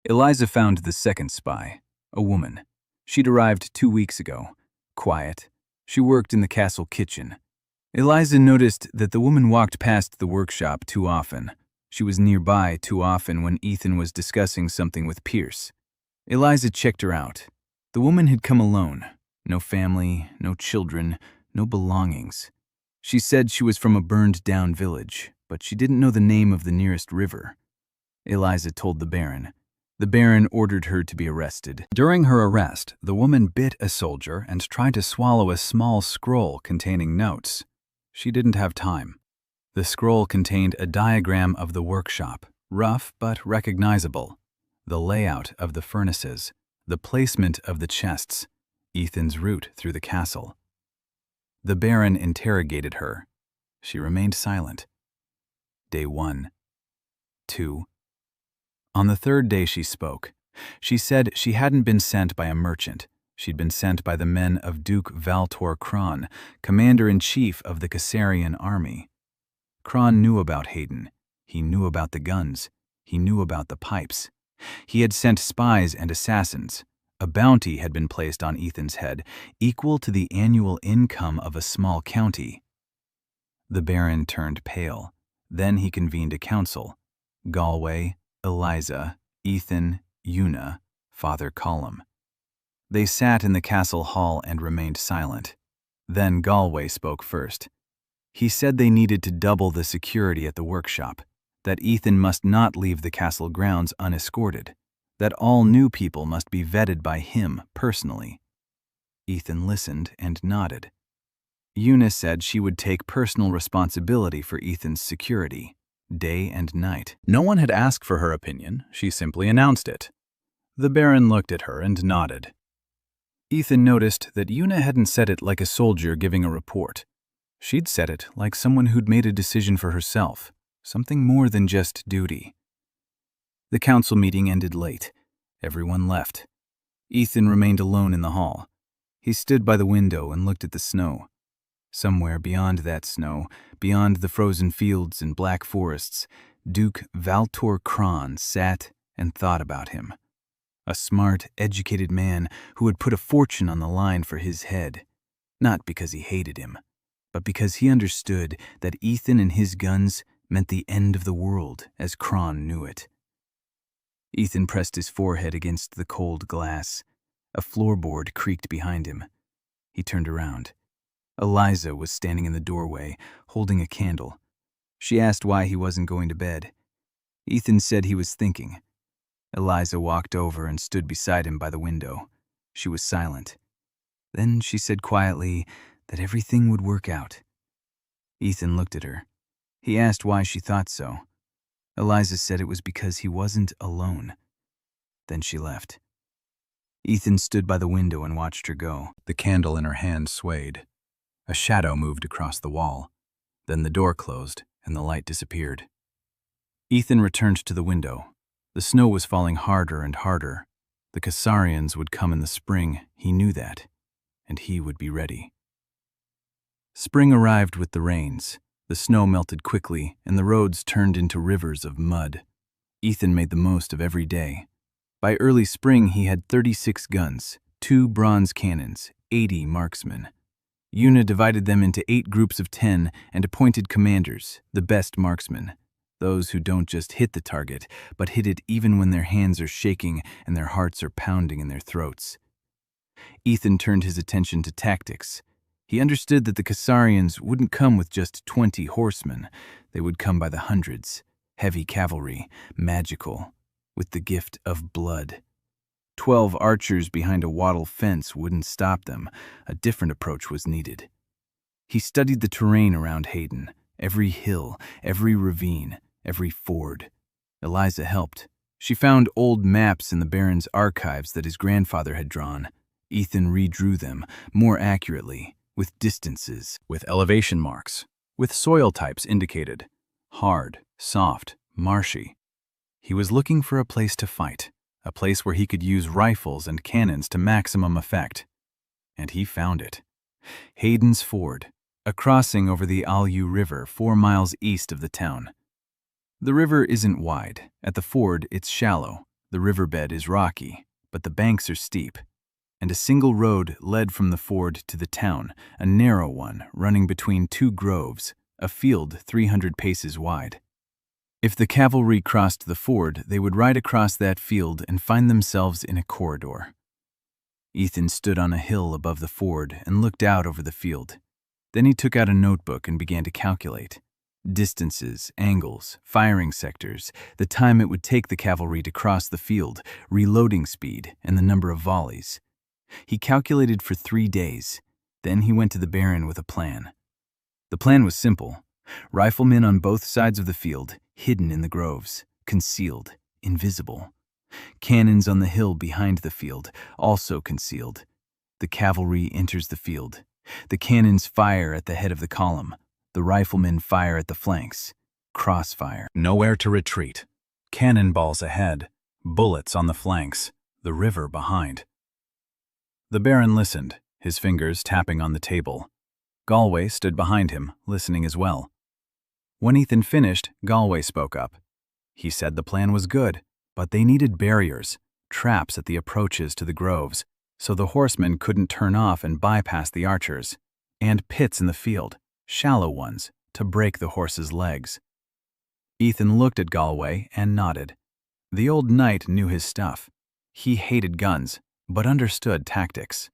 Eliza found the second spy, a woman. She'd arrived 2 weeks ago. Quiet. She worked in the castle kitchen. Eliza noticed that the woman walked past the workshop too often. She was nearby too often when Ethan was discussing something with Pierce. Eliza checked her out. The woman had come alone. No family, no children, no belongings. She said she was from a burned-down village, but she didn't know the name of the nearest river. Eliza told the Baron. The Baron ordered her to be arrested. During her arrest, the woman bit a soldier and tried to swallow a small scroll containing notes. She didn't have time. The scroll contained a diagram of the workshop, rough but recognizable, the layout of the furnaces, the placement of the chests, Ethan's route through the castle. The Baron interrogated her. She remained silent. Day 1. 2. On the 3rd day she spoke. She said she hadn't been sent by a merchant. She'd been sent by the men of Duke Valtor Kron, commander-in-chief of the Cassarian army. Kron knew about Hayden. He knew about the guns. He knew about the pipes. He had sent spies and assassins. A bounty had been placed on Ethan's head, equal to the annual income of a small county. The Baron turned pale. Then he convened a council. Galway, Eliza, Ethan, Yuna, Father Colum. They sat in the castle hall and remained silent. Then Galway spoke first. He said they needed to double the security at the workshop, that Ethan must not leave the castle grounds unescorted, that all new people must be vetted by him personally. Ethan listened and nodded. Una said she would take personal responsibility for Ethan's security, day and night. No one had asked for her opinion, she simply announced it. The Baron looked at her and nodded. Ethan noticed that Una hadn't said it like a soldier giving a report. She'd said it like someone who'd made a decision for herself, something more than just duty. The council meeting ended late. Everyone left. Ethan remained alone in the hall. He stood by the window and looked at the snow. Somewhere beyond that snow, beyond the frozen fields and black forests, Duke Valtor Kron sat and thought about him. A smart, educated man who had put a fortune on the line for his head, not because he hated him, but because he understood that Ethan and his guns meant the end of the world as Kron knew it. Ethan pressed his forehead against the cold glass. A floorboard creaked behind him. He turned around. Eliza was standing in the doorway, holding a candle. She asked why he wasn't going to bed. Ethan said he was thinking. Eliza walked over and stood beside him by the window. She was silent. Then she said quietly that everything would work out. Ethan looked at her. He asked why she thought so. Eliza said it was because he wasn't alone. Then she left. Ethan stood by the window and watched her go. The candle in her hand swayed. A shadow moved across the wall. Then the door closed and the light disappeared. Ethan returned to the window. The snow was falling harder and harder. The Cassarians would come in the spring, he knew that, and he would be ready. Spring arrived with the rains. The snow melted quickly, and the roads turned into rivers of mud. Ethan made the most of every day. By early spring, he had 36 guns, 2 bronze cannons, 80 marksmen. Una divided them into 8 groups of 10 and appointed commanders, the best marksmen, those who don't just hit the target, but hit it even when their hands are shaking and their hearts are pounding in their throats. Ethan turned his attention to tactics. He understood that the Cassarians wouldn't come with just 20 horsemen. They would come by the hundreds, heavy cavalry, magical, with the gift of blood. 12 archers behind a wattle fence wouldn't stop them. A different approach was needed. He studied the terrain around Hayden, every hill, every ravine, every ford. Eliza helped. She found old maps in the Baron's archives that his grandfather had drawn. Ethan redrew them, more accurately, with distances, with elevation marks, with soil types indicated. Hard, soft, marshy. He was looking for a place to fight, a place where he could use rifles and cannons to maximum effect. And he found it. Hayden's Ford, a crossing over the Alyu River 4 miles east of the town. The river isn't wide. At the ford, it's shallow. The riverbed is rocky, but the banks are steep. And a single road led from the ford to the town, a narrow one running between 2 groves, a field 300 paces wide. If the cavalry crossed the ford, they would ride across that field and find themselves in a corridor. Ethan stood on a hill above the ford and looked out over the field. Then he took out a notebook and began to calculate. Distances, angles, firing sectors, the time it would take the cavalry to cross the field, reloading speed, and the number of volleys. He calculated for 3 days. Then he went to the Baron with a plan. The plan was simple. Riflemen on both sides of the field, hidden in the groves, concealed, invisible. Cannons on the hill behind the field, also concealed. The cavalry enters the field. The cannons fire at the head of the column. The riflemen fire at the flanks. Crossfire. Nowhere to retreat. Cannonballs ahead. Bullets on the flanks. The river behind. The Baron listened, his fingers tapping on the table. Galway stood behind him, listening as well. When Ethan finished, Galway spoke up. He said the plan was good, but they needed barriers, traps at the approaches to the groves, so the horsemen couldn't turn off and bypass the archers, and pits in the field, shallow ones, to break the horses' legs. Ethan looked at Galway and nodded. The old knight knew his stuff. He hated guns, but understood tactics.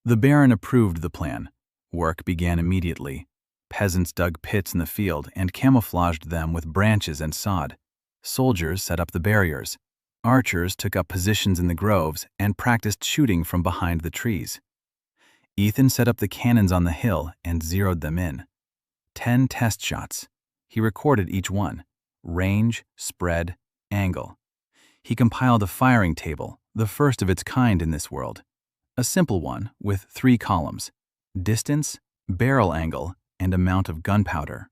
The Baron approved the plan. Work began immediately. Peasants dug pits in the field and camouflaged them with branches and sod. Soldiers set up the barriers. Archers took up positions in the groves and practiced shooting from behind the trees. Ethan set up the cannons on the hill and zeroed them in. 10 test shots. He recorded each one: range, spread, angle. He compiled a firing table, the first of its kind in this world. A simple one with 3 columns: distance, barrel angle, and amount of gunpowder.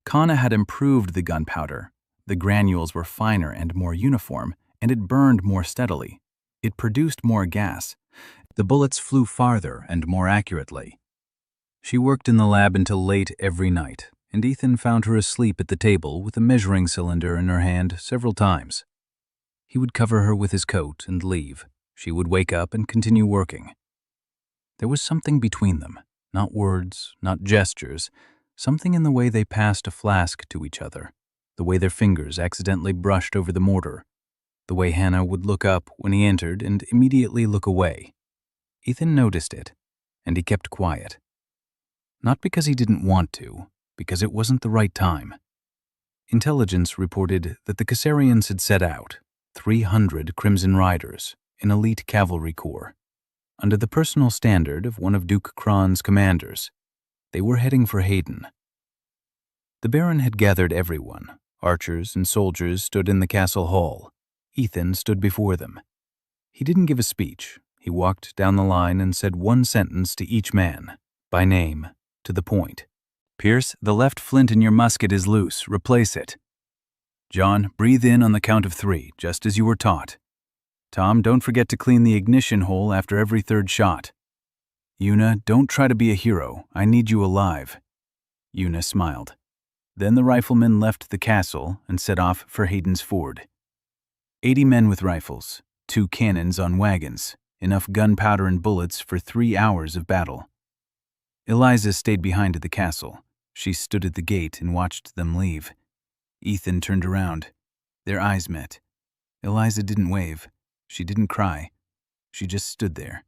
Kana had improved the gunpowder. The granules were finer and more uniform, and it burned more steadily. It produced more gas. The bullets flew farther and more accurately. She worked in the lab until late every night, and Ethan found her asleep at the table with a measuring cylinder in her hand several times. He would cover her with his coat and leave. She would wake up and continue working. There was something between them, not words, not gestures, something in the way they passed a flask to each other, the way their fingers accidentally brushed over the mortar, the way Hannah would look up when he entered and immediately look away. Ethan noticed it, and he kept quiet. Not because he didn't want to, because it wasn't the right time. Intelligence reported that the Caesarians had set out, 300 Crimson Riders, an elite cavalry corps, under the personal standard of one of Duke Kron's commanders. They were heading for Hayden. The Baron had gathered everyone. Archers and soldiers stood in the castle hall. Ethan stood before them. He didn't give a speech. He walked down the line and said one sentence to each man, by name, to the point. Pierce, the left flint in your musket is loose. Replace it. John, breathe in on the count of 3, just as you were taught. Tom, don't forget to clean the ignition hole after every 3rd shot. Una, don't try to be a hero. I need you alive. Una smiled. Then the riflemen left the castle and set off for Hayden's Ford. 80 men with rifles, 2 cannons on wagons, enough gunpowder and bullets for 3 hours of battle. Eliza stayed behind at the castle. She stood at the gate and watched them leave. Ethan turned around. Their eyes met. Eliza didn't wave. She didn't cry. She just stood there.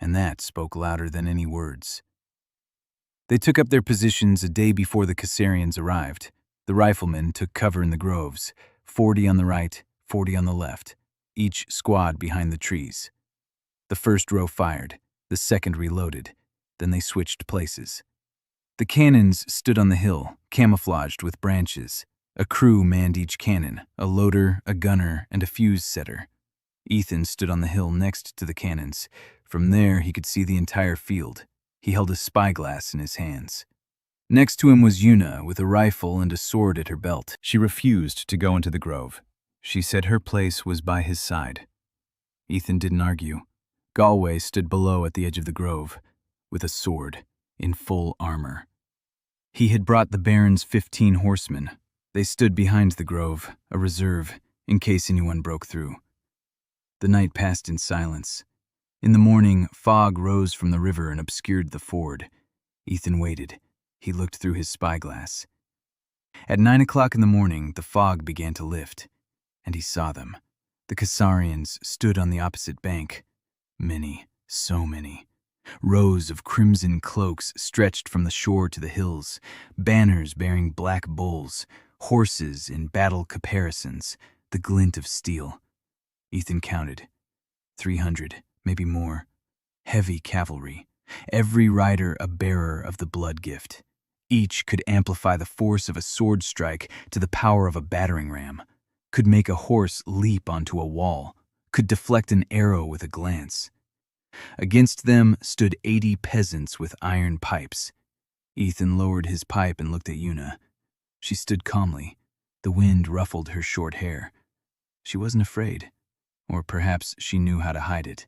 And that spoke louder than any words. They took up their positions a day before the Caesarians arrived. The riflemen took cover in the groves, 40 on the right, 40 on the left, each squad behind the trees. The first row fired, the second reloaded, then they switched places. The cannons stood on the hill, camouflaged with branches. A crew manned each cannon, a loader, a gunner, and a fuse setter. Ethan stood on the hill next to the cannons. From there, he could see the entire field. He held a spyglass in his hands. Next to him was Una, with a rifle and a sword at her belt. She refused to go into the grove. She said her place was by his side. Ethan didn't argue. Galway stood below at the edge of the grove, with a sword, in full armor. He had brought the Baron's 15 horsemen. They stood behind the grove, a reserve, in case anyone broke through. The night passed in silence. In the morning, fog rose from the river and obscured the ford. Ethan waited. He looked through his spyglass. At 9 o'clock in the morning, the fog began to lift, and he saw them. The Caesarians stood on the opposite bank. Many, so many. Rows of crimson cloaks stretched from the shore to the hills, banners bearing black bulls, horses in battle caparisons, the glint of steel. Ethan counted. 300, maybe more. Heavy cavalry. Every rider a bearer of the blood gift. Each could amplify the force of a sword strike to the power of a battering ram, could make a horse leap onto a wall, could deflect an arrow with a glance. Against them stood 80 peasants with iron pipes. Ethan lowered his pipe and looked at Una. She stood calmly. The wind ruffled her short hair. She wasn't afraid, or perhaps she knew how to hide it.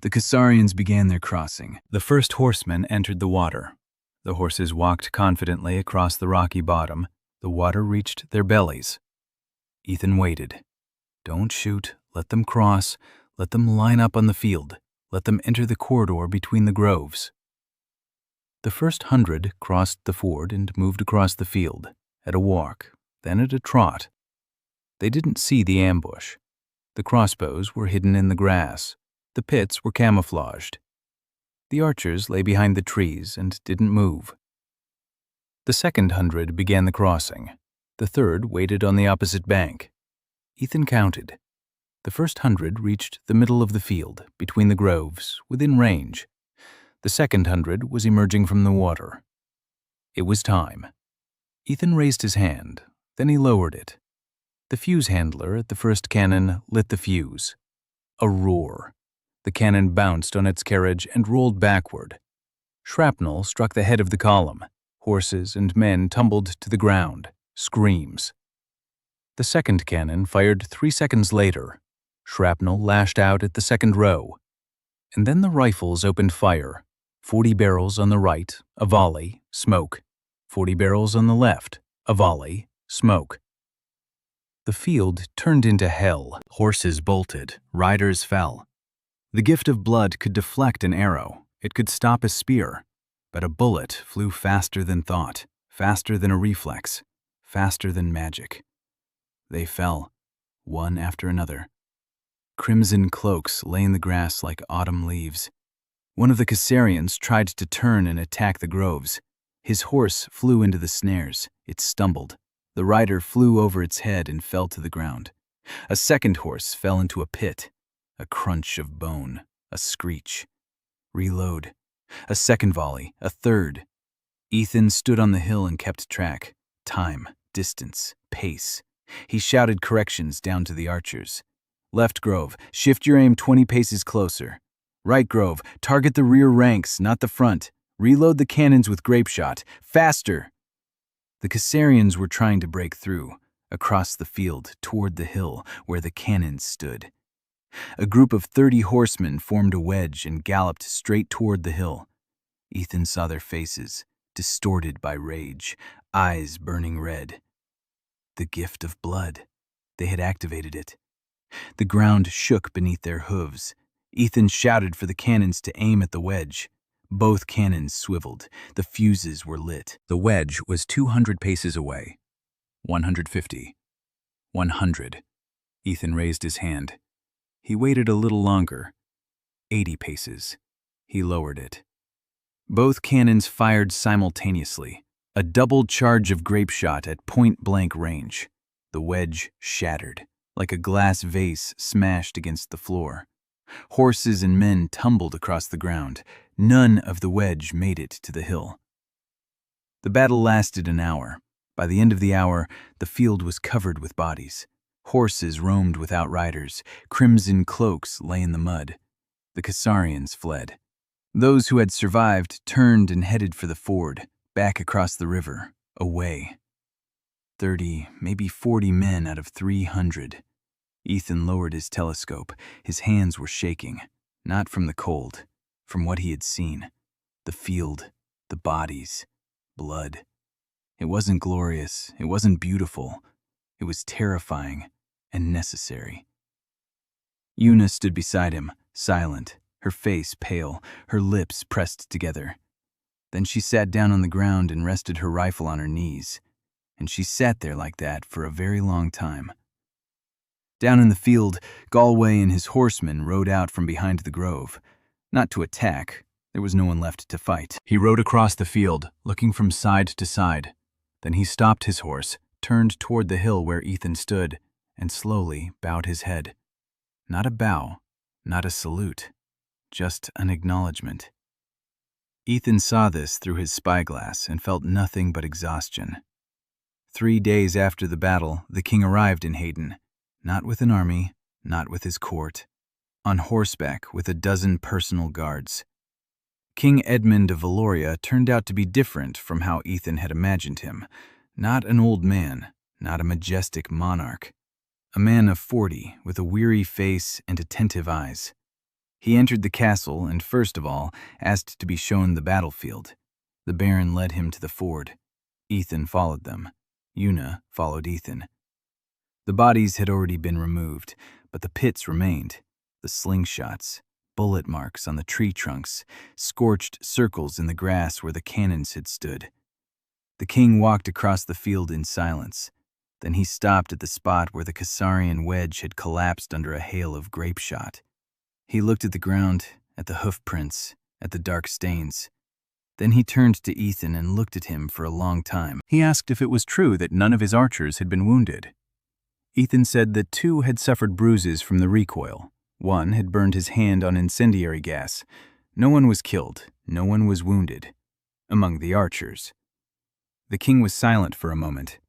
The Caesarians began their crossing. The first horsemen entered the water. The horses walked confidently across the rocky bottom. The water reached their bellies. Ethan waited. Don't shoot. Let them cross. Let them line up on the field. Let them enter the corridor between the groves. The first 100 crossed the ford and moved across the field, at a walk, then at a trot. They didn't see the ambush. The crossbows were hidden in the grass. The pits were camouflaged. The archers lay behind the trees and didn't move. The second 100 began the crossing. The third waited on the opposite bank. Ethan counted. The first 100 reached the middle of the field, between the groves, within range. The second 100 was emerging from the water. It was time. Ethan raised his hand, then he lowered it. The fuse handler at the first cannon lit the fuse. A roar. The cannon bounced on its carriage and rolled backward. Shrapnel struck the head of the column. Horses and men tumbled to the ground. Screams. The second cannon fired 3 seconds later. Shrapnel lashed out at the second row. And then the rifles opened fire. 40 barrels on the right, a volley, smoke. 40 barrels on the left, a volley, smoke. The field turned into hell. Horses bolted, riders fell. The gift of blood could deflect an arrow. It could stop a spear. But a bullet flew faster than thought, faster than a reflex, faster than magic. They fell, one after another. Crimson cloaks lay in the grass like autumn leaves. One of the Caesarians tried to turn and attack the groves. His horse flew into the snares. It stumbled. The rider flew over its head and fell to the ground. A second horse fell into a pit. A crunch of bone, a screech. Reload. A second volley, a third. Ethan stood on the hill and kept track. Time, distance, pace. He shouted corrections down to the archers. Left grove, shift your aim 20 paces closer. Right grove, target the rear ranks, not the front. Reload the cannons with grape shot. Faster! The Caesarians were trying to break through, across the field, toward the hill, where the cannons stood. A group of 30 horsemen formed a wedge and galloped straight toward the hill. Ethan saw their faces, distorted by rage, eyes burning red. The gift of blood. They had activated it. The ground shook beneath their hooves. Ethan shouted for the cannons to aim at the wedge. Both cannons swiveled. The fuses were lit. The wedge was 200 paces away. 150. 100. Ethan raised his hand. He waited a little longer. 80 paces. He lowered it. Both cannons fired simultaneously. A double charge of grape shot at point-blank range. The wedge shattered, like a glass vase smashed against the floor. Horses and men tumbled across the ground. None of the wedge made it to the hill. The battle lasted an hour. By the end of the hour, the field was covered with bodies. Horses roamed without riders. Crimson cloaks lay in the mud. The Caesarians fled. Those who had survived turned and headed for the ford, back across the river, away. 30, maybe 40 men out of 300. Ethan lowered his telescope. His hands were shaking, not from the cold, from what he had seen. The field, the bodies, blood. It wasn't glorious, it wasn't beautiful. It was terrifying and necessary. Una stood beside him, silent, her face pale, her lips pressed together. Then she sat down on the ground and rested her rifle on her knees. And she sat there like that for a very long time. Down in the field, Galway and his horsemen rode out from behind the grove. Not to attack, there was no one left to fight. He rode across the field, looking from side to side. Then he stopped his horse, turned toward the hill where Ethan stood, and slowly bowed his head. Not a bow, not a salute, just an acknowledgement. Ethan saw this through his spyglass and felt nothing but exhaustion. 3 days after the battle, the king arrived in Hayden, not with an army, not with his court, on horseback with a dozen personal guards. King Edmund of Valoria turned out to be different from how Ethan had imagined him. Not an old man, not a majestic monarch. A man of 40 with a weary face and attentive eyes. He entered the castle and, first of all, asked to be shown the battlefield. The baron led him to the ford. Ethan followed them. Una followed Ethan. The bodies had already been removed, but the pits remained. The slingshots, bullet marks on the tree trunks, scorched circles in the grass where the cannons had stood. The king walked across the field in silence. Then he stopped at the spot where the Caesarian wedge had collapsed under a hail of grape shot. He looked at the ground, at the hoof prints, at the dark stains. Then he turned to Ethan and looked at him for a long time. He asked if it was true that none of his archers had been wounded. Ethan said that 2 had suffered bruises from the recoil. 1 had burned his hand on incendiary gas. No one was killed, no one was wounded. Among the archers. The king was silent for a moment.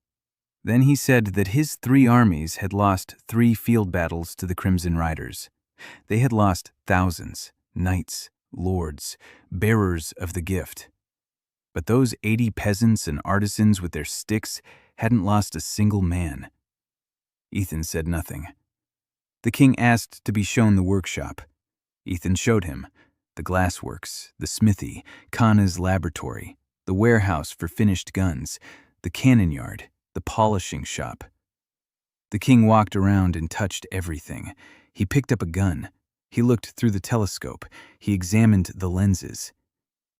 Then he said that his 3 armies had lost 3 field battles to the Crimson Riders. They had lost thousands, knights, lords, bearers of the gift. But those 80 peasants and artisans with their sticks hadn't lost a single man. Ethan said nothing. The king asked to be shown the workshop. Ethan showed him the glassworks, the smithy, Kana's laboratory, the warehouse for finished guns, the cannon yard, the polishing shop. The king walked around and touched everything. He picked up a gun. He looked through the telescope. He examined the lenses.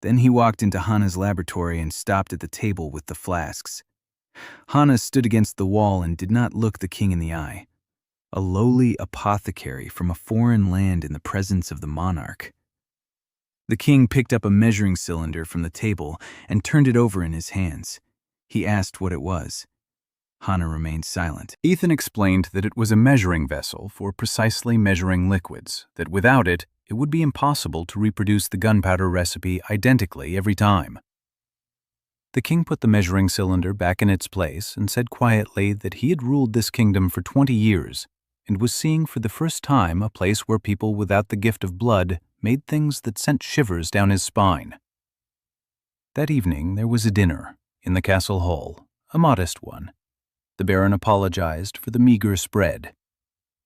Then he walked into Hana's laboratory and stopped at the table with the flasks. Hana stood against the wall and did not look the king in the eye. A lowly apothecary from a foreign land in the presence of the monarch. The king picked up a measuring cylinder from the table and turned it over in his hands. He asked what it was. Hana remained silent. Ethan explained that it was a measuring vessel for precisely measuring liquids, that without it, it would be impossible to reproduce the gunpowder recipe identically every time. The king put the measuring cylinder back in its place and said quietly that he had ruled this kingdom for 20 years and was seeing for the first time a place where people without the gift of blood made things that sent shivers down his spine. That evening there was a dinner in the castle hall, a modest one. The baron apologized for the meager spread.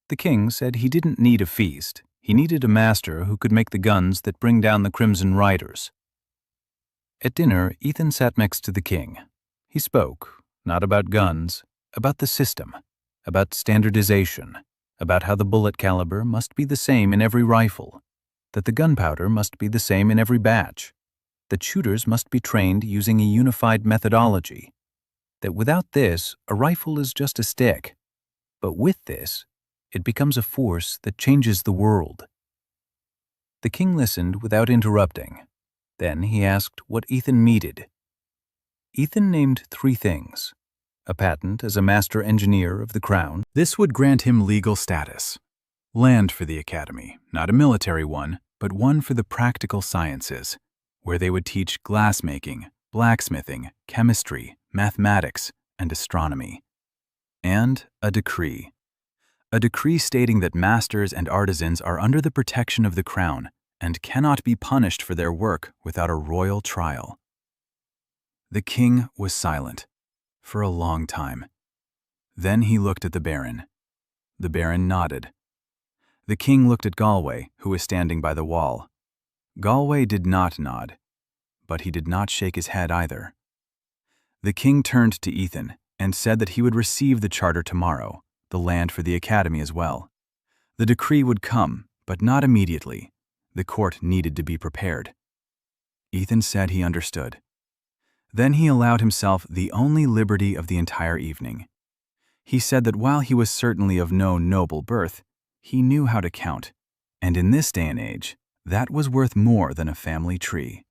The king said he didn't need a feast. He needed a master who could make the guns that bring down the Crimson Riders. At dinner, Ethan sat next to the king. He spoke, not about guns, about the system, about standardization, about how the bullet caliber must be the same in every rifle, that the gunpowder must be the same in every batch, that shooters must be trained using a unified methodology, that without this, a rifle is just a stick, but with this, it becomes a force that changes the world. The king listened without interrupting. Then he asked what Ethan needed. Ethan named 3 things. A patent as a master engineer of the crown. This would grant him legal status. Land for the academy, not a military one, but one for the practical sciences, where they would teach glassmaking, blacksmithing, chemistry, mathematics, and astronomy. And a decree. A decree stating that masters and artisans are under the protection of the crown and cannot be punished for their work without a royal trial. The king was silent for a long time. Then he looked at the baron. The baron nodded. The king looked at Galway, who was standing by the wall. Galway did not nod, but he did not shake his head either. The king turned to Ethan and said that he would receive the charter tomorrow, the land for the academy as well. The decree would come, but not immediately. The court needed to be prepared. Ethan said he understood. Then he allowed himself the only liberty of the entire evening. He said that while he was certainly of no noble birth, he knew how to count, and in this day and age, that was worth more than a family tree.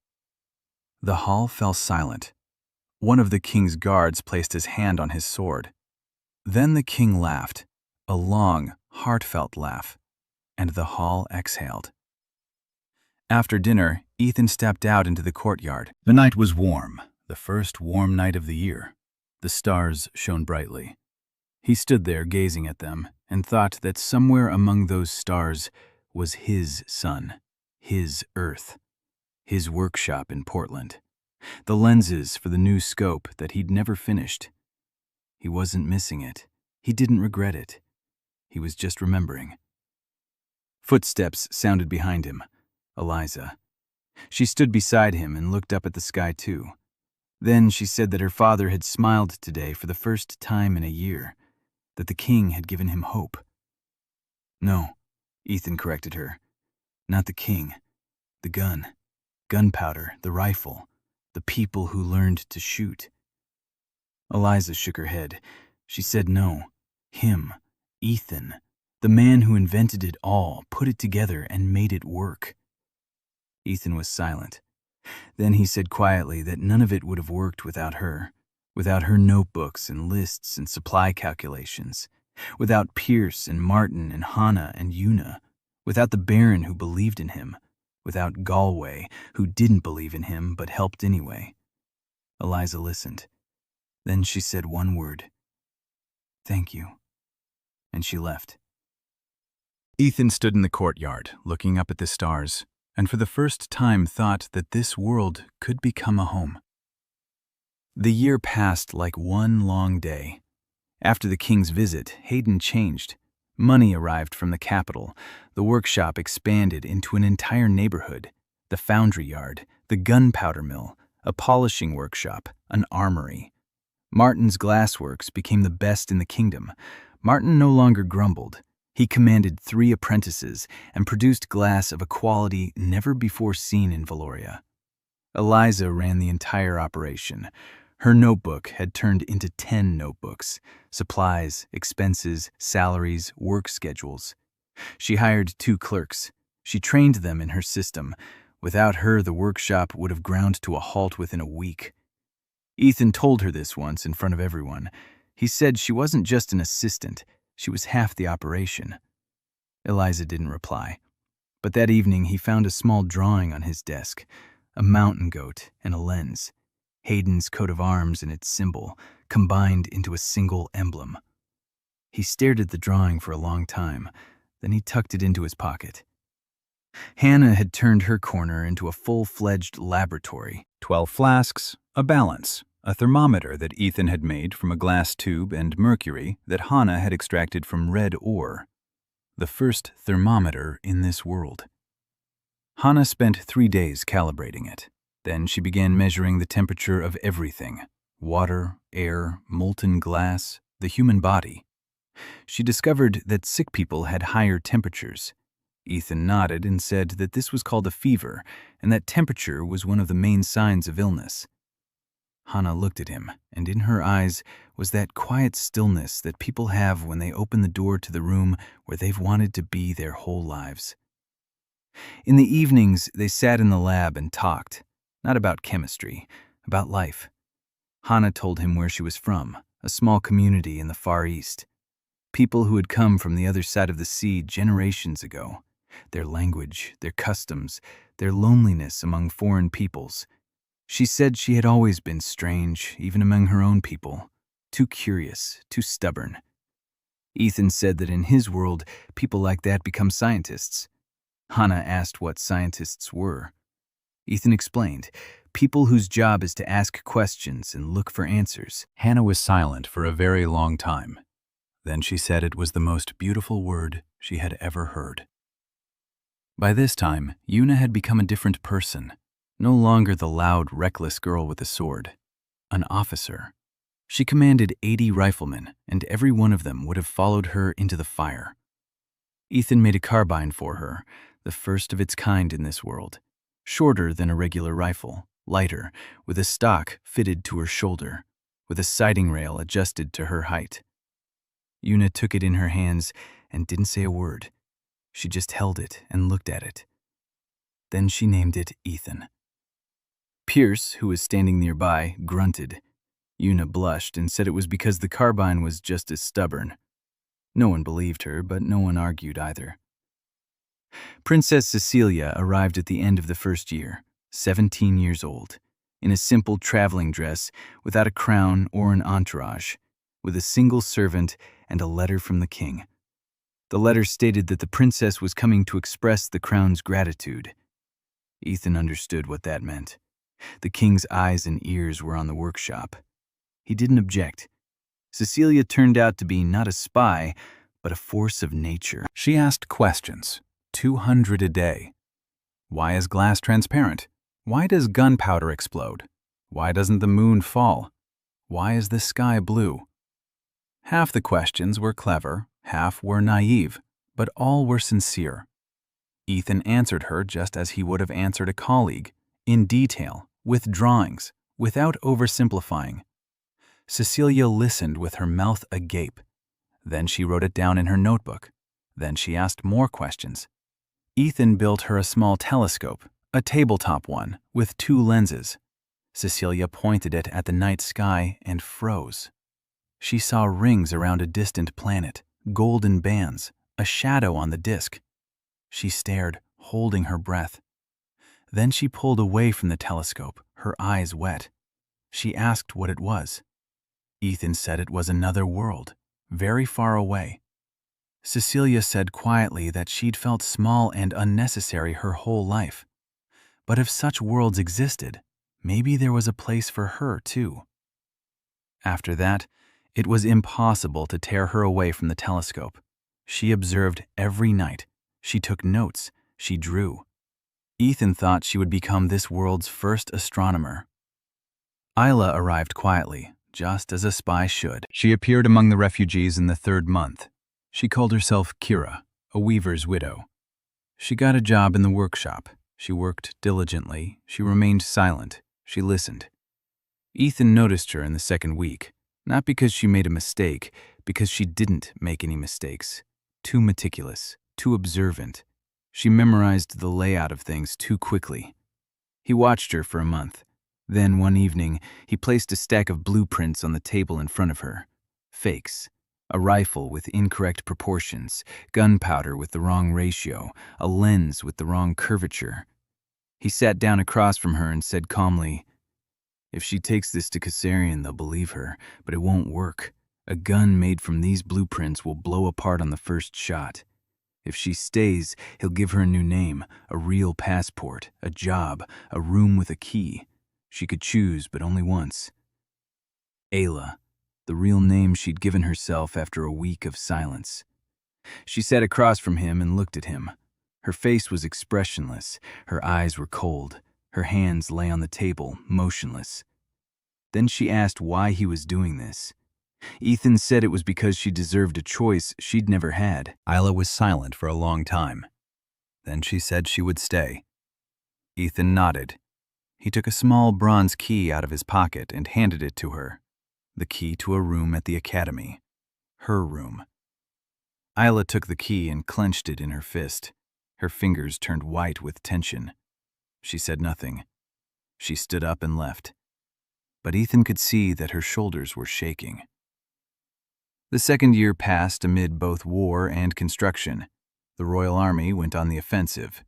The hall fell silent. One of the king's guards placed his hand on his sword. Then the king laughed, a long, heartfelt laugh, and the hall exhaled. After dinner, Ethan stepped out into the courtyard. The night was warm, the first warm night of the year. The stars shone brightly. He stood there gazing at them and thought that somewhere among those stars was his sun, his earth, his workshop in Portland, the lenses for the new scope that he'd never finished. He wasn't missing it. He didn't regret it. He was just remembering. Footsteps sounded behind him. Eliza. She stood beside him and looked up at the sky too. Then she said that her father had smiled today for the first time in a year, that the king had given him hope. No, Ethan corrected her. Not the king. The gun. Gunpowder, the rifle. The people who learned to shoot. Eliza shook her head. She said no. Him, Ethan, the man who invented it all, put it together and made it work. Ethan was silent. Then he said quietly that none of it would have worked without her notebooks and lists and supply calculations, without Pierce and Martin and Hannah and Una, without the Baron who believed in him, without Galway who didn't believe in him but helped anyway. Eliza listened. Then she said one word. "Thank you." And she left. Ethan stood in the courtyard, looking up at the stars, and for the first time thought that this world could become a home. The year passed like one long day. After the king's visit, Hayden changed. Money arrived from the capital. The workshop expanded into an entire neighborhood. The foundry yard, the gunpowder mill, a polishing workshop, an armory. Martin's glassworks became the best in the kingdom. Martin no longer grumbled. He commanded 3 apprentices and produced glass of a quality never before seen in Valoria. Eliza ran the entire operation. Her notebook had turned into 10 notebooks, supplies, expenses, salaries, work schedules. She hired 2 clerks. She trained them in her system. Without her, the workshop would have ground to a halt within a week. Ethan told her this once in front of everyone. He said she wasn't just an assistant, she was half the operation. Eliza didn't reply. But that evening he found a small drawing on his desk, a mountain goat and a lens. Hayden's coat of arms and its symbol, combined into a single emblem. He stared at the drawing for a long time, then he tucked it into his pocket. Hannah had turned her corner into a full-fledged laboratory. 12 flasks, a balance, a thermometer that Ethan had made from a glass tube, and mercury that Hannah had extracted from red ore. The first thermometer in this world. Hannah spent 3 days calibrating it. Then she began measuring the temperature of everything: water, air, molten glass, the human body. She discovered that sick people had higher temperatures. Ethan nodded and said that this was called a fever, and that temperature was one of the main signs of illness. Hannah looked at him, and in her eyes was that quiet stillness that people have when they open the door to the room where they've wanted to be their whole lives. In the evenings, they sat in the lab and talked. Not about chemistry, about life. Hannah told him where she was from, a small community in the Far East. People who had come from the other side of the sea generations ago. Their language, their customs, their loneliness among foreign peoples. She said she had always been strange, even among her own people. Too curious, too stubborn. Ethan said that in his world, people like that become scientists. Hannah asked what scientists were. Ethan explained, people whose job is to ask questions and look for answers. Hannah was silent for a very long time. Then she said it was the most beautiful word she had ever heard. By this time, Una had become a different person. No longer the loud, reckless girl with a sword. An officer. She commanded 80 riflemen, and every one of them would have followed her into the fire. Ethan made a carbine for her, the first of its kind in this world. Shorter than a regular rifle, lighter, with a stock fitted to her shoulder, with a sighting rail adjusted to her height. Una took it in her hands and didn't say a word. She just held it and looked at it. Then she named it Ethan. Pierce, who was standing nearby, grunted. Una blushed and said it was because the carbine was just as stubborn. No one believed her, but no one argued either. Princess Cecilia arrived at the end of the first year, 17 years old, in a simple traveling dress, without a crown or an entourage, with a single servant and a letter from the king. The letter stated that the princess was coming to express the crown's gratitude. Ethan understood what that meant. The king's eyes and ears were on the workshop. He didn't object. Cecilia turned out to be not a spy, but a force of nature. She asked questions. 200 a day. Why is glass transparent? Why does gunpowder explode? Why doesn't the moon fall? Why is the sky blue? Half the questions were clever, half were naive, but all were sincere. Ethan answered her just as he would have answered a colleague, in detail, with drawings, without oversimplifying. Cecilia listened with her mouth agape. Then she wrote it down in her notebook. Then she asked more questions. Ethan built her a small telescope, a tabletop one, with 2 lenses. Cecilia pointed it at the night sky and froze. She saw rings around a distant planet, golden bands, a shadow on the disk. She stared, holding her breath. Then she pulled away from the telescope, her eyes wet. She asked what it was. Ethan said it was another world, very far away. Cecilia said quietly that she'd felt small and unnecessary her whole life. But if such worlds existed, maybe there was a place for her too. After that, it was impossible to tear her away from the telescope. She observed every night. She took notes. She drew. Ethan thought she would become this world's first astronomer. Isla arrived quietly, just as a spy should. She appeared among the refugees in the 3rd month. She called herself Kira, a weaver's widow. She got a job in the workshop. She worked diligently. She remained silent. She listened. Ethan noticed her in the 2nd week, not because she made a mistake, because she didn't make any mistakes. Too meticulous, too observant. She memorized the layout of things too quickly. He watched her for a month. Then one evening, he placed a stack of blueprints on the table in front of her. Fakes. A rifle with incorrect proportions, gunpowder with the wrong ratio, a lens with the wrong curvature. He sat down across from her and said calmly, "If she takes this to Caesarion, they'll believe her, but it won't work. A gun made from these blueprints will blow apart on the first shot. If she stays, he'll give her a new name, a real passport, a job, a room with a key. She could choose, but only once. Ayla, the real name she'd given herself after a week of silence." She sat across from him and looked at him. Her face was expressionless. Her eyes were cold. Her hands lay on the table, motionless. Then she asked why he was doing this. Ethan said it was because she deserved a choice she'd never had. Isla was silent for a long time. Then she said she would stay. Ethan nodded. He took a small bronze key out of his pocket and handed it to her. The key to a room at the academy. Her room. Isla took the key and clenched it in her fist. Her fingers turned white with tension. She said nothing. She stood up and left. But Ethan could see that her shoulders were shaking. The 2nd year passed amid both war and construction. The Royal Army went on the offensive.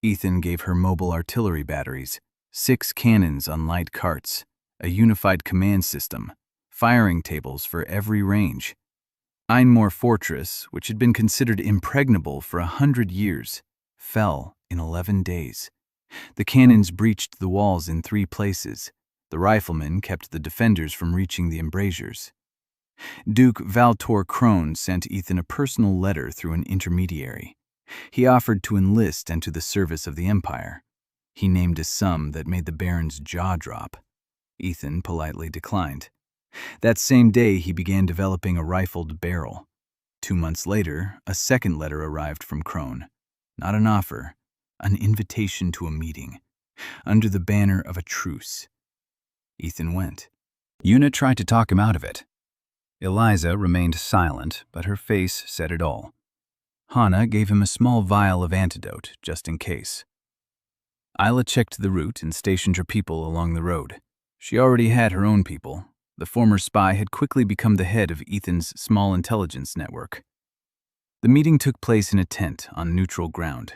Ethan gave her mobile artillery batteries, 6 cannons on light carts, a unified command system, firing tables for every range. Einmoor Fortress, which had been considered impregnable for 100 years, fell in 11 days. The cannons breached the walls in 3 places. The riflemen kept the defenders from reaching the embrasures. Duke Valtor Krone sent Ethan a personal letter through an intermediary. He offered to enlist into the service of the Empire. He named a sum that made the Baron's jaw drop. Ethan politely declined. That same day, he began developing a rifled barrel. 2 months later, a 2nd letter arrived from Krone. Not an offer, an invitation to a meeting, under the banner of a truce. Ethan went. Una tried to talk him out of it. Eliza remained silent, but her face said it all. Hannah gave him a small vial of antidote, just in case. Isla checked the route and stationed her people along the road. She already had her own people. The former spy had quickly become the head of Ethan's small intelligence network. The meeting took place in a tent on neutral ground.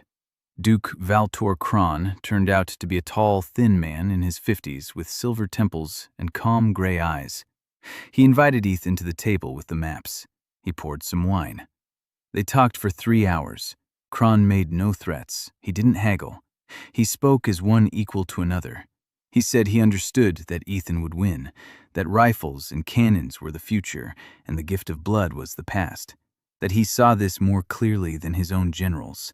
Duke Valtor Krone turned out to be a tall, thin man in his 50s with silver temples and calm gray eyes. He invited Ethan to the table with the maps. He poured some wine. They talked for 3 hours. Krone made no threats. He didn't haggle. He spoke as one equal to another. He said he understood that Ethan would win, that rifles and cannons were the future and the gift of blood was the past, that he saw this more clearly than his own generals.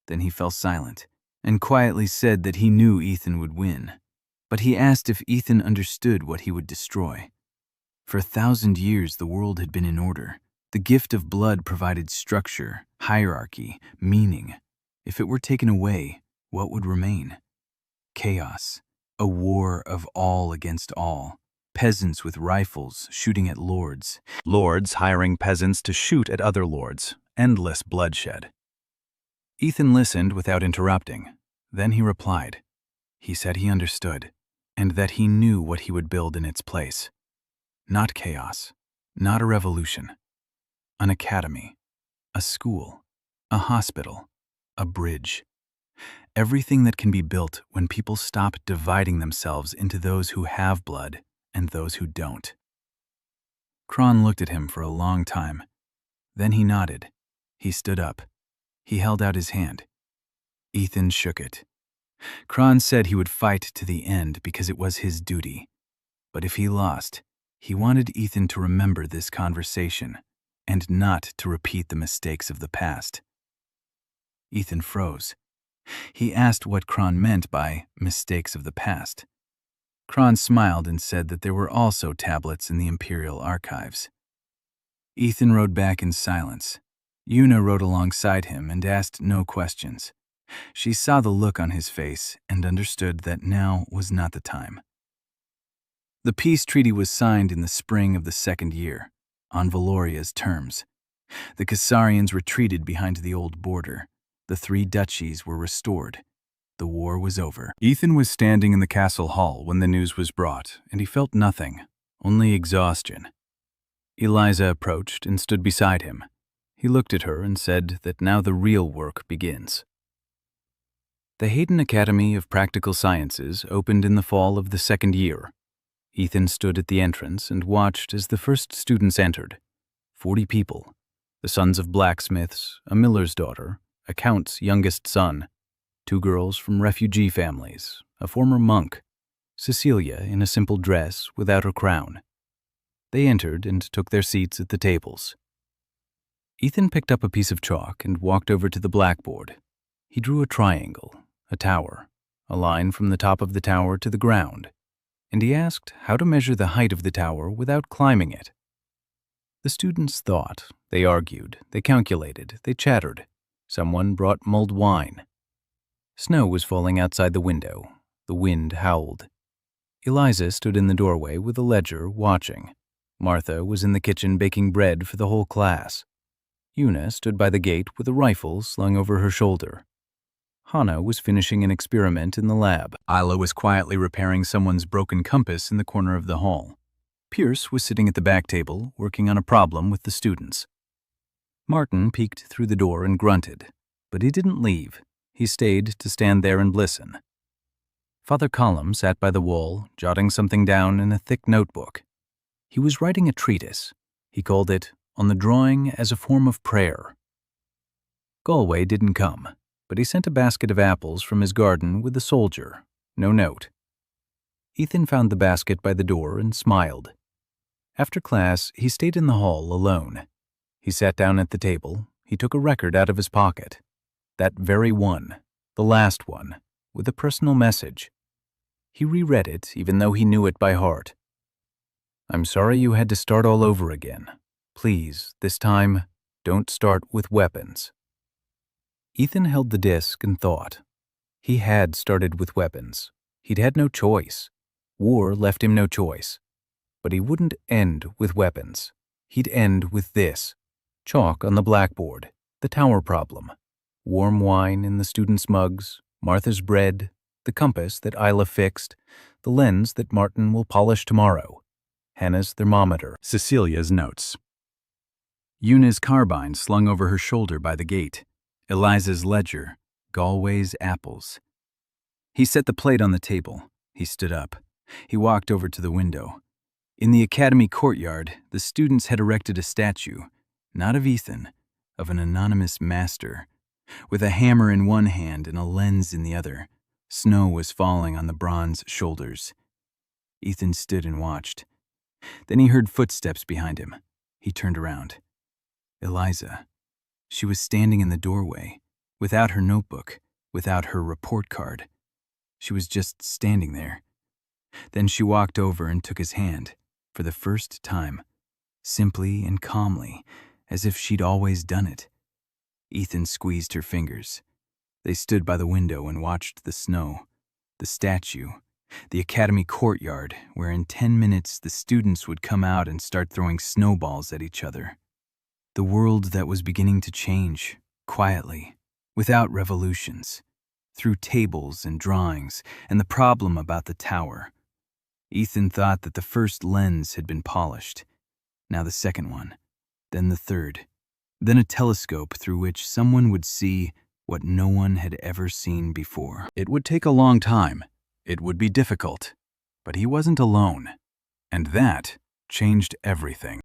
Then he fell silent and quietly said that he knew Ethan would win, but he asked if Ethan understood what he would destroy. For 1,000 years, the world had been in order. The gift of blood provided structure, hierarchy, meaning. If it were taken away, what would remain? Chaos, a war of all against all. Peasants with rifles shooting at lords. Lords hiring peasants to shoot at other lords. Endless bloodshed. Ethan listened without interrupting. Then he replied. He said he understood, and that he knew what he would build in its place. Not chaos, not a revolution. An academy, a school, a hospital, a bridge. Everything that can be built when people stop dividing themselves into those who have blood and those who don't. Kron looked at him for a long time. Then he nodded. He stood up. He held out his hand. Ethan shook it. Kron said he would fight to the end because it was his duty. But if he lost, he wanted Ethan to remember this conversation and not to repeat the mistakes of the past. Ethan froze. He asked what Kron meant by mistakes of the past. Kron smiled and said that there were also tablets in the Imperial archives. Ethan rode back in silence. Yuna rode alongside him and asked no questions. She saw the look on his face and understood that now was not the time. The peace treaty was signed in the spring of the second year, on Valoria's terms. The Cassarians retreated behind the old border. The 3 duchies were restored. The war was over. Ethan was standing in the castle hall when the news was brought, and he felt nothing, only exhaustion. Eliza approached and stood beside him. He looked at her and said that now the real work begins. The Hayden Academy of Practical Sciences opened in the fall of the second year. Ethan stood at the entrance and watched as the first students entered. 40 people, the sons of blacksmiths, a miller's daughter, a count's youngest son, 2 girls from refugee families, a former monk, Cecilia in a simple dress without her crown. They entered and took their seats at the tables. Ethan picked up a piece of chalk and walked over to the blackboard. He drew a triangle, a tower, a line from the top of the tower to the ground, and he asked how to measure the height of the tower without climbing it. The students thought, they argued, they calculated, they chattered. Someone brought mulled wine. Snow was falling outside the window. The wind howled. Eliza stood in the doorway with a ledger, watching. Martha was in the kitchen baking bread for the whole class. Yuna stood by the gate with a rifle slung over her shoulder. Hannah was finishing an experiment in the lab. Isla was quietly repairing someone's broken compass in the corner of the hall. Pierce was sitting at the back table, working on a problem with the students. Martin peeked through the door and grunted, but he didn't leave. He stayed to stand there and listen. Father Colum sat by the wall, jotting something down in a thick notebook. He was writing a treatise. He called it On the Drawing as a Form of Prayer. Galway didn't come, but he sent a basket of apples from his garden with a soldier. No note. Ethan found the basket by the door and smiled. After class, he stayed in the hall alone. He sat down at the table. He took a record out of his pocket. That very one, the last one, with a personal message. He reread it, even though he knew it by heart. I'm sorry you had to start all over again. Please, this time, don't start with weapons. Ethan held the disc and thought. He had started with weapons. He'd had no choice. War left him no choice. But he wouldn't end with weapons. He'd end with this. Chalk on the blackboard, the tower problem, warm wine in the students' mugs, Martha's bread, the compass that Isla fixed, the lens that Martin will polish tomorrow, Hannah's thermometer, Cecilia's notes. Yuna's carbine slung over her shoulder by the gate, Eliza's ledger, Galway's apples. He set the plate on the table. He stood up. He walked over to the window. In the academy courtyard, the students had erected a statue, not of Ethan, of an anonymous master. With a hammer in one hand and a lens in the other, snow was falling on the bronze shoulders. Ethan stood and watched. Then he heard footsteps behind him. He turned around. Eliza. She was standing in the doorway, without her notebook, without her report card. She was just standing there. Then she walked over and took his hand, for the first time, simply and calmly, as if she'd always done it. Ethan squeezed her fingers. They stood by the window and watched the snow, the statue, The academy courtyard, where in 10 minutes the students would come out and start throwing snowballs at each other. The world that was beginning to change, quietly, without revolutions, through tables and drawings, and the problem about the tower. Ethan thought that the first lens had been polished, now the second one, then the third, then a telescope through which someone would see what no one had ever seen before. It would take a long time. It would be difficult. But he wasn't alone. And that changed everything.